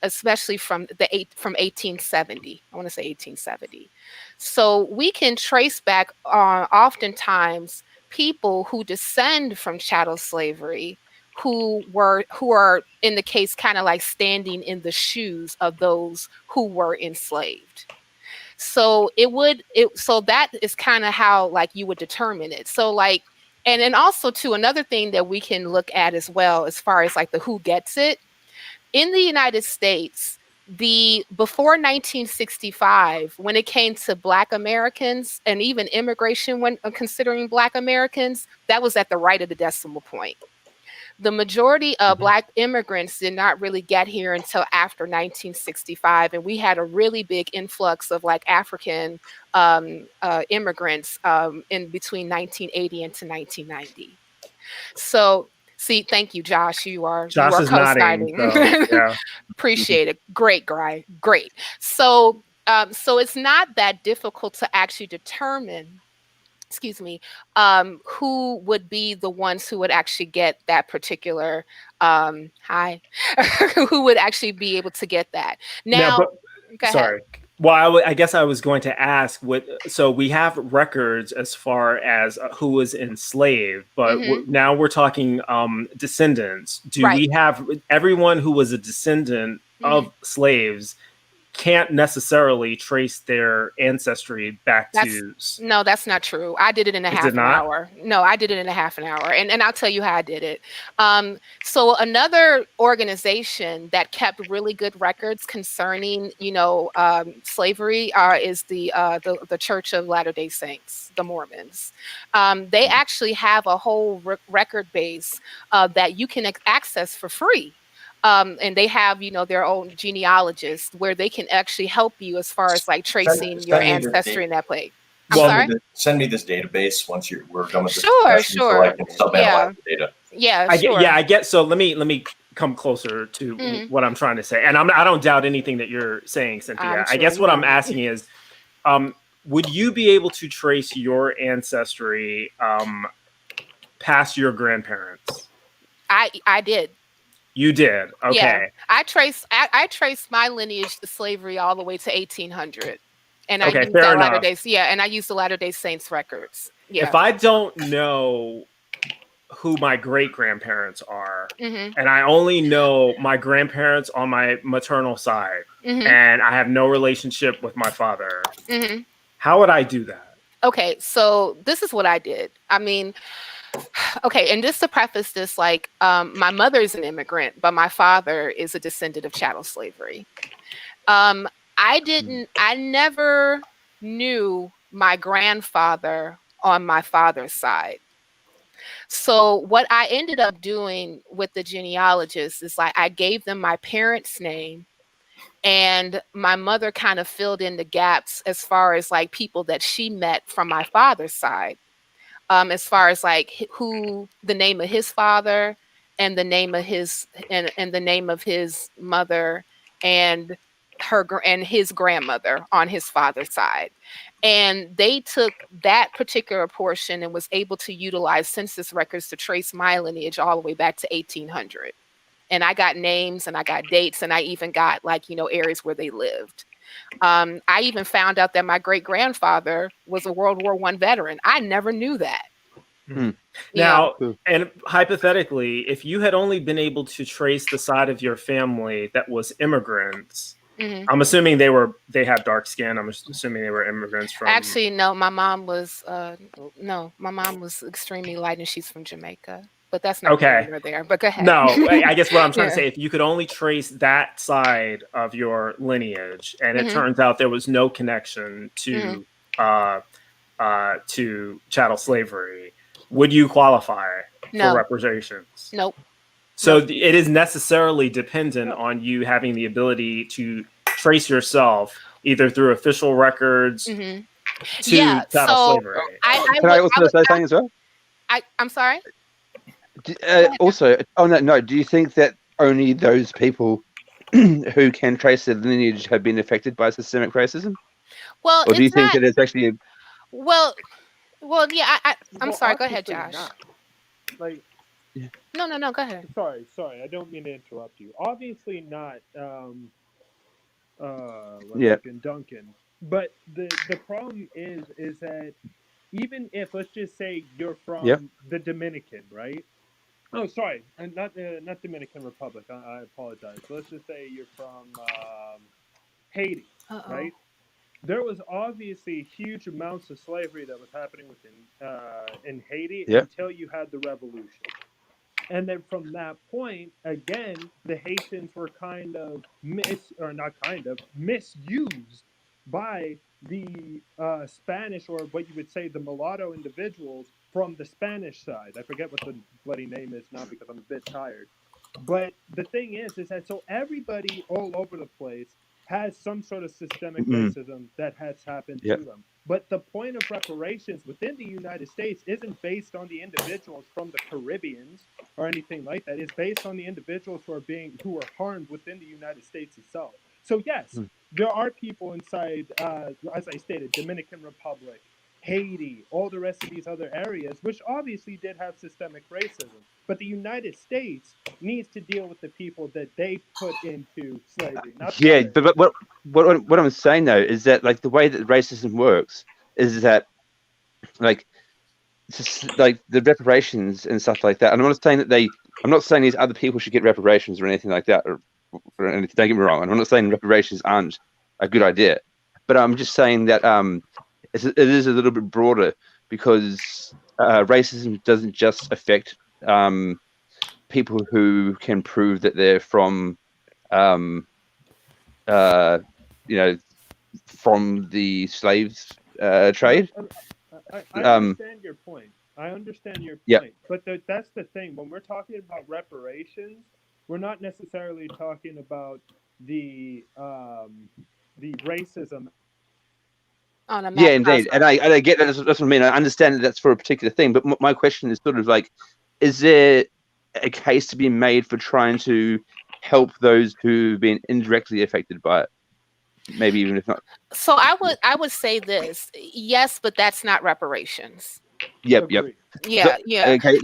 especially from 1870. I want to say 1870. So we can trace back oftentimes people who descend from chattel slavery, who are in the case kind of like standing in the shoes of those who were enslaved. So so that is kind of how you would determine it. So And then also too, another thing that we can look at as well, as far as like the who gets it in the United States, before 1965, when it came to Black Americans and even immigration, when considering Black Americans, that was at the right of the decimal point. The majority of Black immigrants did not really get here until after 1965, and we had a really big influx of like African immigrants in between 1980 and to 1990. So, see, thank you, Josh. You are Josh is nodding. co-signing. So, yeah. Appreciate it. Great, Guy. Great. So, so it's not that difficult to actually determine, excuse me, who would be the ones who would actually get that particular who would actually be able to get that. Now, go ahead. Sorry. Well, I guess I was going to ask so we have records as far as who was enslaved, but now we're talking descendants. Do we have everyone who was a descendant of slaves can't necessarily trace their ancestry back to... No, that's not true. I did it in a half an hour. No, I did it in a half an hour. And I'll tell you how I did it. So another organization that kept really good records concerning, slavery is the Church of Latter-day Saints, the Mormons. They actually have a whole record base that you can access for free. And they have, their own genealogists where they can actually help you as far as like tracing your ancestry in that place. Send me this database once we're done with this. Sure. So I can sub-analyze the data. Yeah, I get. So let me come closer to what I'm trying to say, and I don't doubt anything that you're saying, Cynthia. I guess what I'm asking is, would you be able to trace your ancestry past your grandparents? I did. You did. Okay. Yeah. I traced my lineage to slavery all the way to 1800. And I used the Latter-day, and I used the Latter-day Saints records. Yeah. If I don't know who my great grandparents are, and I only know my grandparents on my maternal side, and I have no relationship with my father, how would I do that? Okay, so this is what I did. I mean, okay, and just to preface this, like, my mother's an immigrant, but my father is a descendant of chattel slavery. I never knew my grandfather on my father's side. So what I ended up doing with the genealogist is like I gave them my parents' name, and my mother kind of filled in the gaps as far as like people that she met from my father's side. As far as like who the name of his father and the name of his and the name of his mother and his grandmother on his father's side. And they took that particular portion and was able to utilize census records to trace my lineage all the way back to 1800. And I got names and I got dates and I even got like, areas where they lived. I even found out that my great grandfather was a World War I veteran. I never knew that. Now, and hypothetically, if you had only been able to trace the side of your family that was immigrants, I'm assuming they had dark skin. I'm assuming they were immigrants from. Actually, no. My mom was extremely light, and she's from Jamaica. But that's not okay. There. But go ahead. No, I guess what I'm trying to say, if you could only trace that side of your lineage, and it turns out there was no connection to chattel slavery, would you qualify for reparations? Nope. So it is necessarily dependent on you having the ability to trace yourself either through official records to chattel slavery. Can I also say something as well? I'm sorry? Also, on that note, do you think that only those people who can trace their lineage have been affected by systemic racism? Well, or do you think that it's actually... Well, yeah, I'm sorry. Go ahead, Josh. Like... Yeah. No, go ahead. Sorry. I don't mean to interrupt you. Obviously not Duncan. But the problem is that even if, let's just say you're from the Dominican, right? Oh, sorry, not Dominican Republic. I apologize. Let's just say you're from Haiti, right? there was obviously huge amounts of slavery that was happening in Haiti Yeah. until you had the revolution. And then from that point, again, the Haitians were kind of misused by the Spanish, or what you would say the mulatto individuals from the Spanish side. I forget what the bloody name is now because I'm a bit tired. But the thing is that so everybody all over the place has some sort of systemic racism that has happened to them. But the point of reparations within the United States isn't based on the individuals from the Caribbeans or anything like that. It's based on the individuals who are harmed within the United States itself. So yes, there are people inside, as I stated, Dominican Republic, Haiti, all the rest of these other areas, which obviously did have systemic racism. But the United States needs to deal with the people that they put into slavery. But what I'm saying though is that like the way that racism works is that like just like the reparations and stuff like that. And I'm not saying these other people should get reparations or anything like that, or anything. Don't get me wrong. I'm not saying reparations aren't a good idea, but I'm just saying that it is a little bit broader because racism doesn't just affect people who can prove that they're from from the slaves trade. I understand your point. But that's the thing. When we're talking about reparations, we're not necessarily talking about the racism. Indeed, and I get that. That's what I mean. I understand that that's for a particular thing, but my question is sort of like, is there a case to be made for trying to help those who've been indirectly affected by it? Maybe even if not. So I would say this, yes, but that's not reparations. Yep. Okay,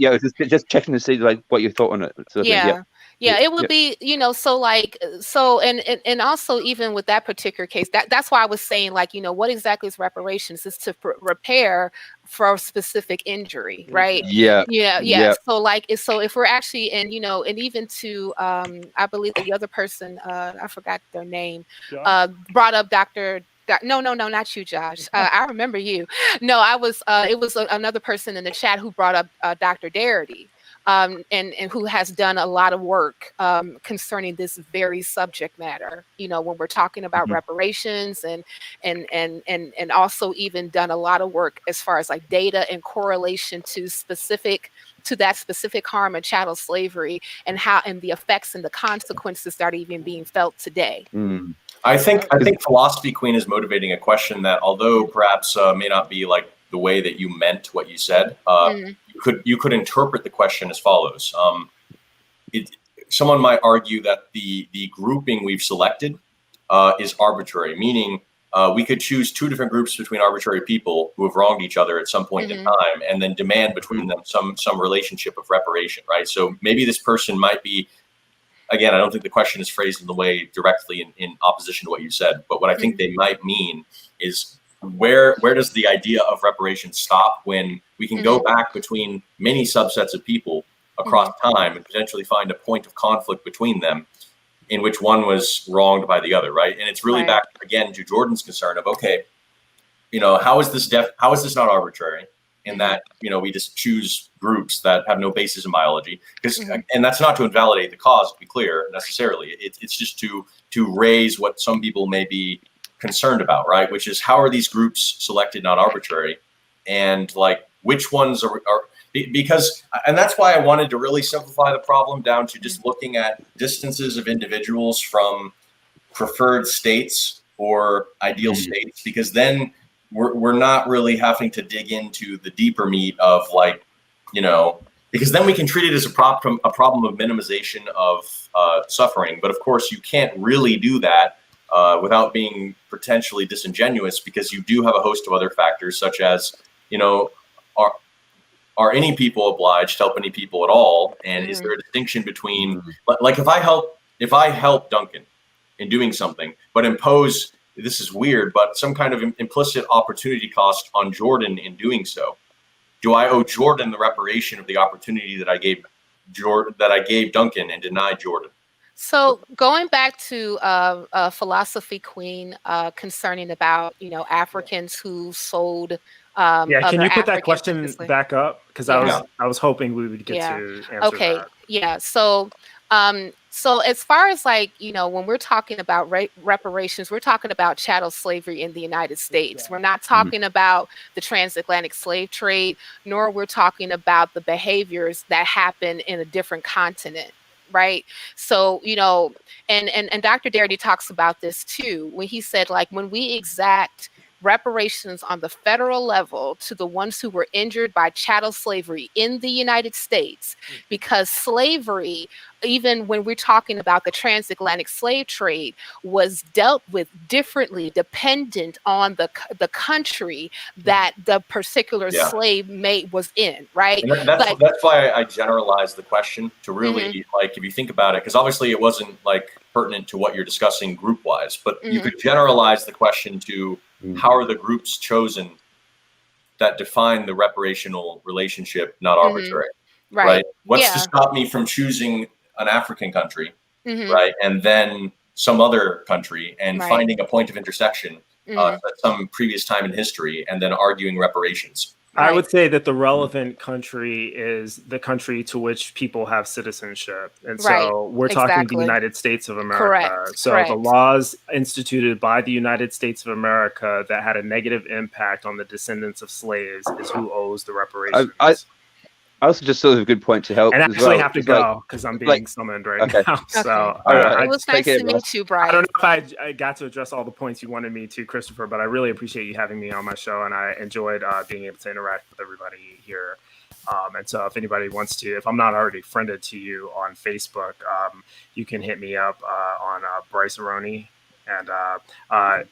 just checking to see like what your thought on it. It would be, and also even with that particular case, that's why I was saying like, what exactly is reparations? Is to repair for a specific injury, right? So if we're actually, and even to I believe the other person, I forgot their name, brought up Dr. No, not you, Josh. I remember you. No, it was another person in the chat who brought up Dr. Darity, and who has done a lot of work concerning this very subject matter. When we're talking about reparations and also even done a lot of work as far as like data and correlation to that specific harm and chattel slavery and the effects and the consequences that are even being felt today. I think Philosophy Queen is motivating a question that, although perhaps may not be like the way that you meant what you said, you could interpret the question as follows. Someone might argue that the grouping we've selected is arbitrary, meaning we could choose two different groups between arbitrary people who have wronged each other at some point in time, and then demand between them some relationship of reparation, right? So maybe this person might be. Again, I don't think the question is phrased in the way directly in opposition to what you said, but what I think they might mean is where does the idea of reparations stop when we can go back between many subsets of people across time and potentially find a point of conflict between them in which one was wronged by the other, right? And it's really back again to Jordan's concern of, okay, how is this not arbitrary? In that, we just choose groups that have no basis in biology, and that's not to invalidate the cause, to be clear, necessarily. It's just to raise what some people may be concerned about, right? Which is, how are these groups selected not arbitrary, and like which ones are because, and that's why I wanted to really simplify the problem down to just looking at distances of individuals from preferred states or ideal states, because then we're not really having to dig into the deeper meat of like, because then we can treat it as a problem of minimization of suffering. But of course, you can't really do that without being potentially disingenuous, because you do have a host of other factors, such as, are any people obliged to help any people at all? And is there a distinction between, like, if I help Duncan in doing something, but impose, this is weird, but some kind of implicit opportunity cost on Jordan in doing so, do I owe Jordan the reparation of the opportunity that I gave Duncan and denied Jordan? So going back to Philosophy Queen concerning about Africans who sold Yeah, can other you put that Africans question into slavery. back up? Because Yeah. I was hoping we would get Yeah. to answer Okay. that. Yeah. So as far as when we're talking about reparations, we're talking about chattel slavery in the United States. We're not talking about the transatlantic slave trade, nor we're talking about the behaviors that happen in a different continent. Right. So, and Dr. Darity talks about this too, when he said, when we exact reparations on the federal level to the ones who were injured by chattel slavery in the United States, because slavery, even when we're talking about the transatlantic slave trade, was dealt with differently dependent on the country that the particular slave was in, right? And that's why I generalized the question to really if you think about it, because obviously it wasn't pertinent to what you're discussing group wise, but you could generalize the question to how are the groups chosen that define the reparational relationship not arbitrary, right? What's to stop me from choosing an African country, right, and then some other country and finding a point of intersection at some previous time in history and then arguing reparations? I would say that the relevant country is the country to which people have citizenship. And so we're talking the United States of America. Correct. So the laws instituted by the United States of America that had a negative impact on the descendants of slaves is who owes the reparations. I also just thought of a good point to help. And I as actually well. have to go because I'm being summoned right now. So it was nice to meet you, Brian. I don't know if I got to address all the points you wanted me to, Christopher, but I really appreciate you having me on my show, and I enjoyed being able to interact with everybody here. And so if anybody wants to, if I'm not already friended to you on Facebook, you can hit me up on Bryce Aroni. And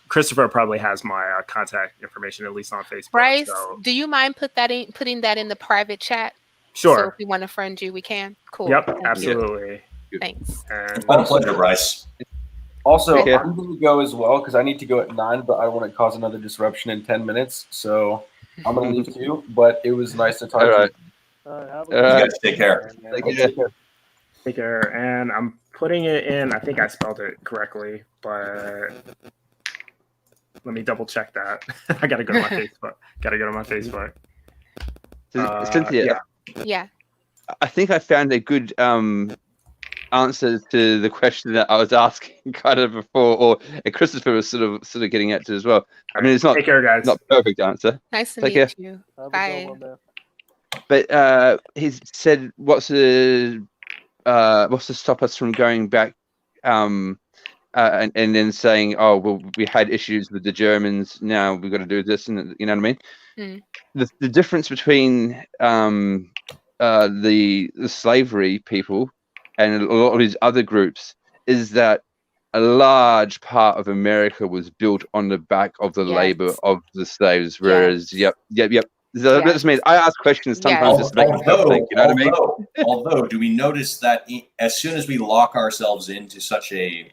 Christopher probably has my contact information, at least on Facebook. Bryce, do you mind putting that in the private chat? Sure. So if we want to friend you, we can. Cool. Yep, absolutely. Thanks. It's been a pleasure, Bryce. Also, I'm going to go as well because I need to go at 9, but I don't want to cause another disruption in 10 minutes. So I'm going to leave too, but it was nice to talk to you. You guys take care. Take care. And I'm putting it in, I think I spelled it correctly, but let me double check that. I got to go to my Facebook. Cynthia. Yeah. I think I found a good answer to the question that I was asking kind of before, or Christopher was sort of getting at as well. I mean, it's not, take care, guys. Not perfect answer. Nice to meet you. Bye. But he said, what's to stop us from going back and then saying, oh, well, we had issues with the Germans, now we've got to do this, and you know what I mean? The difference between the slavery people and a lot of these other groups is that a large part of America was built on the back of the labor of the slaves, whereas That's me. I ask questions sometimes just to make myself think, you know what I mean? Although, do we notice that as soon as we lock ourselves into such a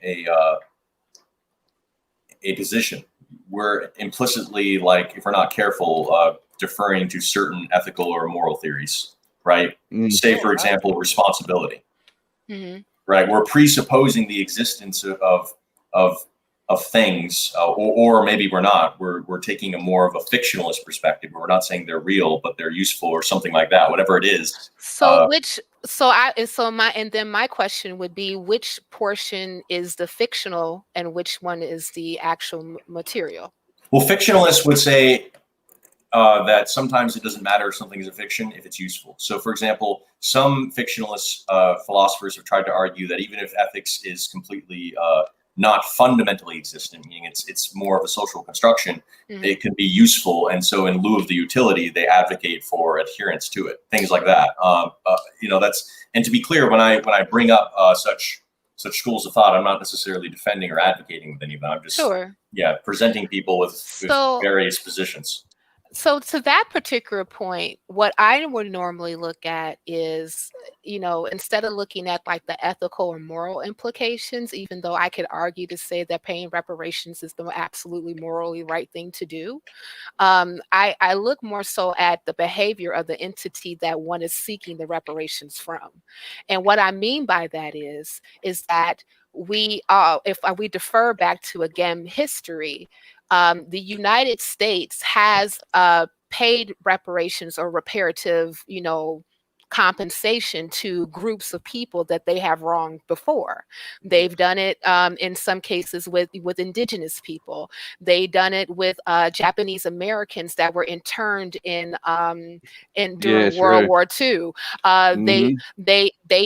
position, we're implicitly, if we're not careful, deferring to certain ethical or moral theories, right? Say, for example, responsibility, right? We're presupposing the existence of things, or maybe we're not. We're taking a more of a fictionalist perspective. We're not saying they're real, but they're useful or something like that. Whatever it is. My question would be, which portion is the fictional and which one is the actual material? Well, fictionalists would say that sometimes it doesn't matter if something is a fiction if it's useful. So, for example, some fictionalist philosophers have tried to argue that even if ethics is completely not fundamentally existent, meaning it's more of a social construction, it can be useful, and so in lieu of the utility, they advocate for adherence to it. Things like that. And to be clear, when I bring up such schools of thought, I'm not necessarily defending or advocating with any of them. I'm just presenting people with various positions. So to that particular point, what I would normally look at is, instead of looking at like the ethical or moral implications, even though I could argue to say that paying reparations is the absolutely morally right thing to do, I look more so at the behavior of the entity that one is seeking the reparations from. And what I mean by that is that if we defer back to, again, history, the United States has paid reparations or reparative, compensation to groups of people that they have wronged before. They've done it in some cases with indigenous people. They've done it with Japanese Americans that were interned during World War II. They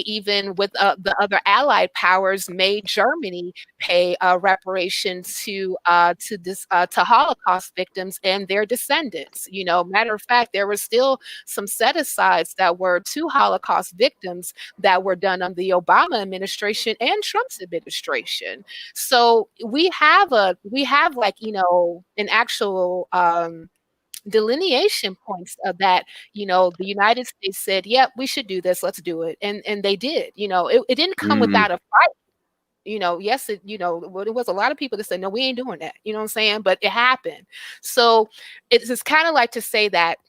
even, with the other Allied powers, made Germany pay reparations to Holocaust victims and their descendants. Matter of fact, there were still some set-asides that were to Holocaust victims that were done under the Obama administration and Trump's administration. So we have like, an actual delineation points of that. The United States said, "Yep, we should do this. Let's do it," and they did. It didn't come without a fight. Yes, it was a lot of people that said, "No, we ain't doing that." You know what I'm saying? But it happened. So it's just kind of like to say that,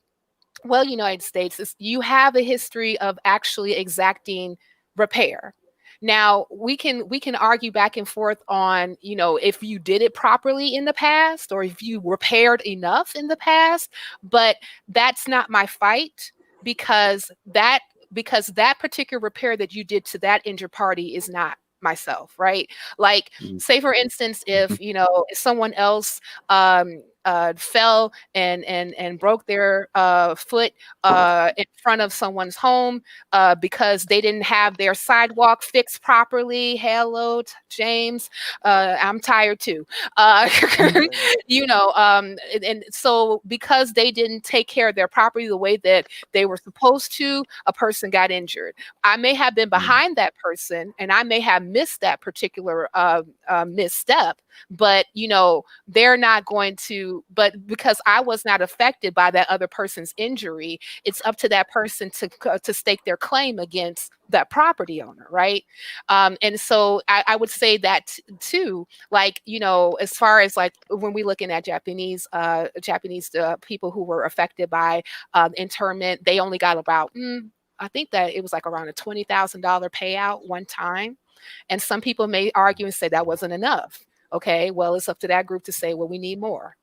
well, United States, you have a history of actually exacting repair. Now we can argue back and forth on, if you did it properly in the past or if you repaired enough in the past, but that's not my fight, because that particular repair that you did to that injured party is not myself, right? Like, say for instance, if someone else fell and broke their foot in front of someone's home because they didn't have their sidewalk fixed properly. Hello, James. I'm tired too. And so because they didn't take care of their property the way that they were supposed to, a person got injured. I may have been behind that person and I may have missed that particular misstep, but they're not going to, but because I was not affected by that other person's injury, it's up to that person to stake their claim against that property owner, right? And so I would say that too, like, as far as like when we're looking at Japanese people who were affected by internment, they only got about I think that it was like around a $20,000 payout one time. And some people may argue and say that wasn't enough. Okay, well, it's up to that group to say, well, we need more,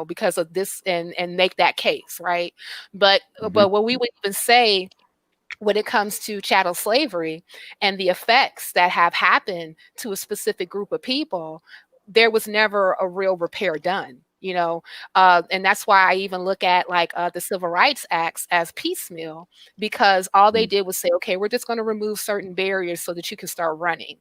because of this, and make that case, right? But what we would even say when it comes to chattel slavery and the effects that have happened to a specific group of people, there was never a real repair done. And that's why I even look at like the Civil Rights Acts as piecemeal, because all they did was say, okay, we're just going to remove certain barriers so that you can start running.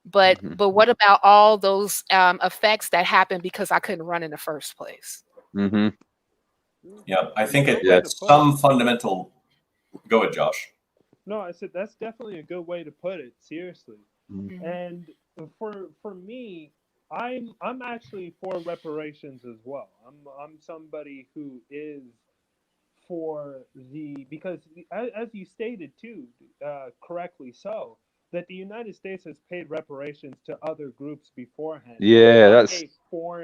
But what about all those effects that happened because I couldn't run in the first place? Yeah, I think it's some fundamental. Go ahead, Josh. No, I said that's definitely a good way to put it. Seriously, and for me, I'm actually for reparations as well. I'm somebody who is for because as you stated too, correctly so, that the United States has paid reparations to other groups beforehand. Yeah, that's a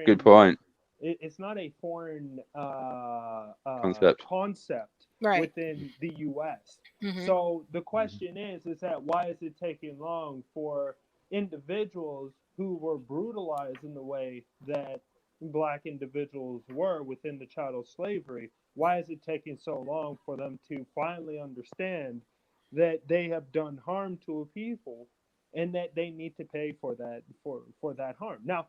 good point. It's not a foreign concept right. within the U.S. So the question is that why is it taking long for individuals who were brutalized in the way that Black individuals were within the chattel slavery? Why is it taking so long for them to finally understand that they have done harm to a people and that they need to pay for that harm? Now,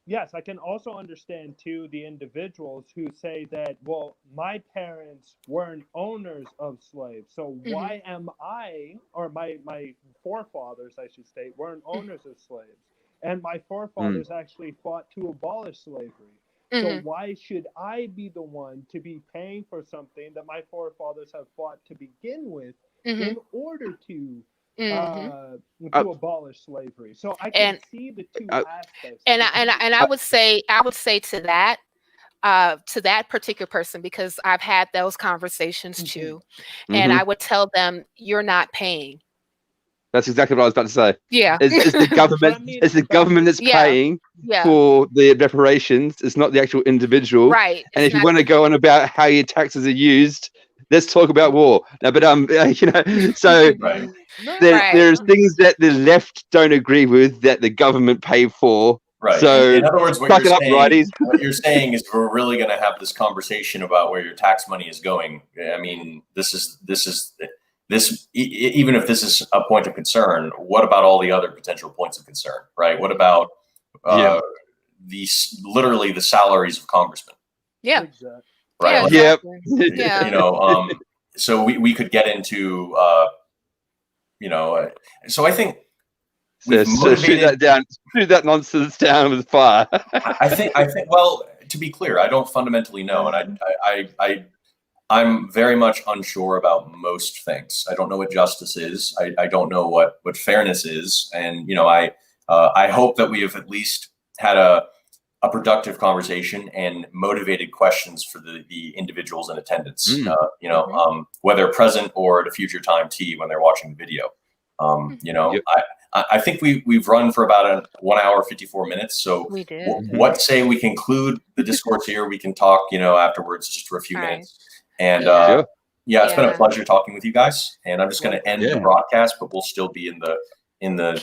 yes, I can also understand too the individuals who say that, well, my parents weren't owners of slaves, so why am I, or my forefathers, I should say, weren't owners of slaves, and my forefathers actually fought to abolish slavery. So why should I be the one to be paying for something that my forefathers have fought to begin with in order to abolish slavery? So I can see the two aspects. And I would say to that, to that particular person, because I've had those conversations too, and I would tell them, "You're not paying." That's exactly what I was about to say. Yeah, It's the government. It's the government that's paying for the reparations. It's not the actual individual. Right. And if you want to go on about how your taxes are used, let's talk about war. No, but so there's things that the left don't agree with that the government paid for. Right. So in other words, what you're saying is we're really going to have this conversation about where your tax money is going. I mean, this even if this is a point of concern, what about all the other potential points of concern, right? What about literally the salaries of congressmen? Yeah. Right. Yeah. Exactly. So we could get into, so I think. So shoot that nonsense down with fire. I think. Well, to be clear, I don't fundamentally know, and I'm very much unsure about most things. I don't know what justice is. I don't know what fairness is, and I hope that we have at least had a productive conversation and motivated questions for the individuals in attendance. Whether present or at a future time when they're watching the video. I think we've run for about 1 hour 54 minutes. So we did. What say we conclude the discourse here? We can talk, afterwards, just for a few minutes. And it's been a pleasure talking with you guys. And I'm just going to end the broadcast, but we'll still be in the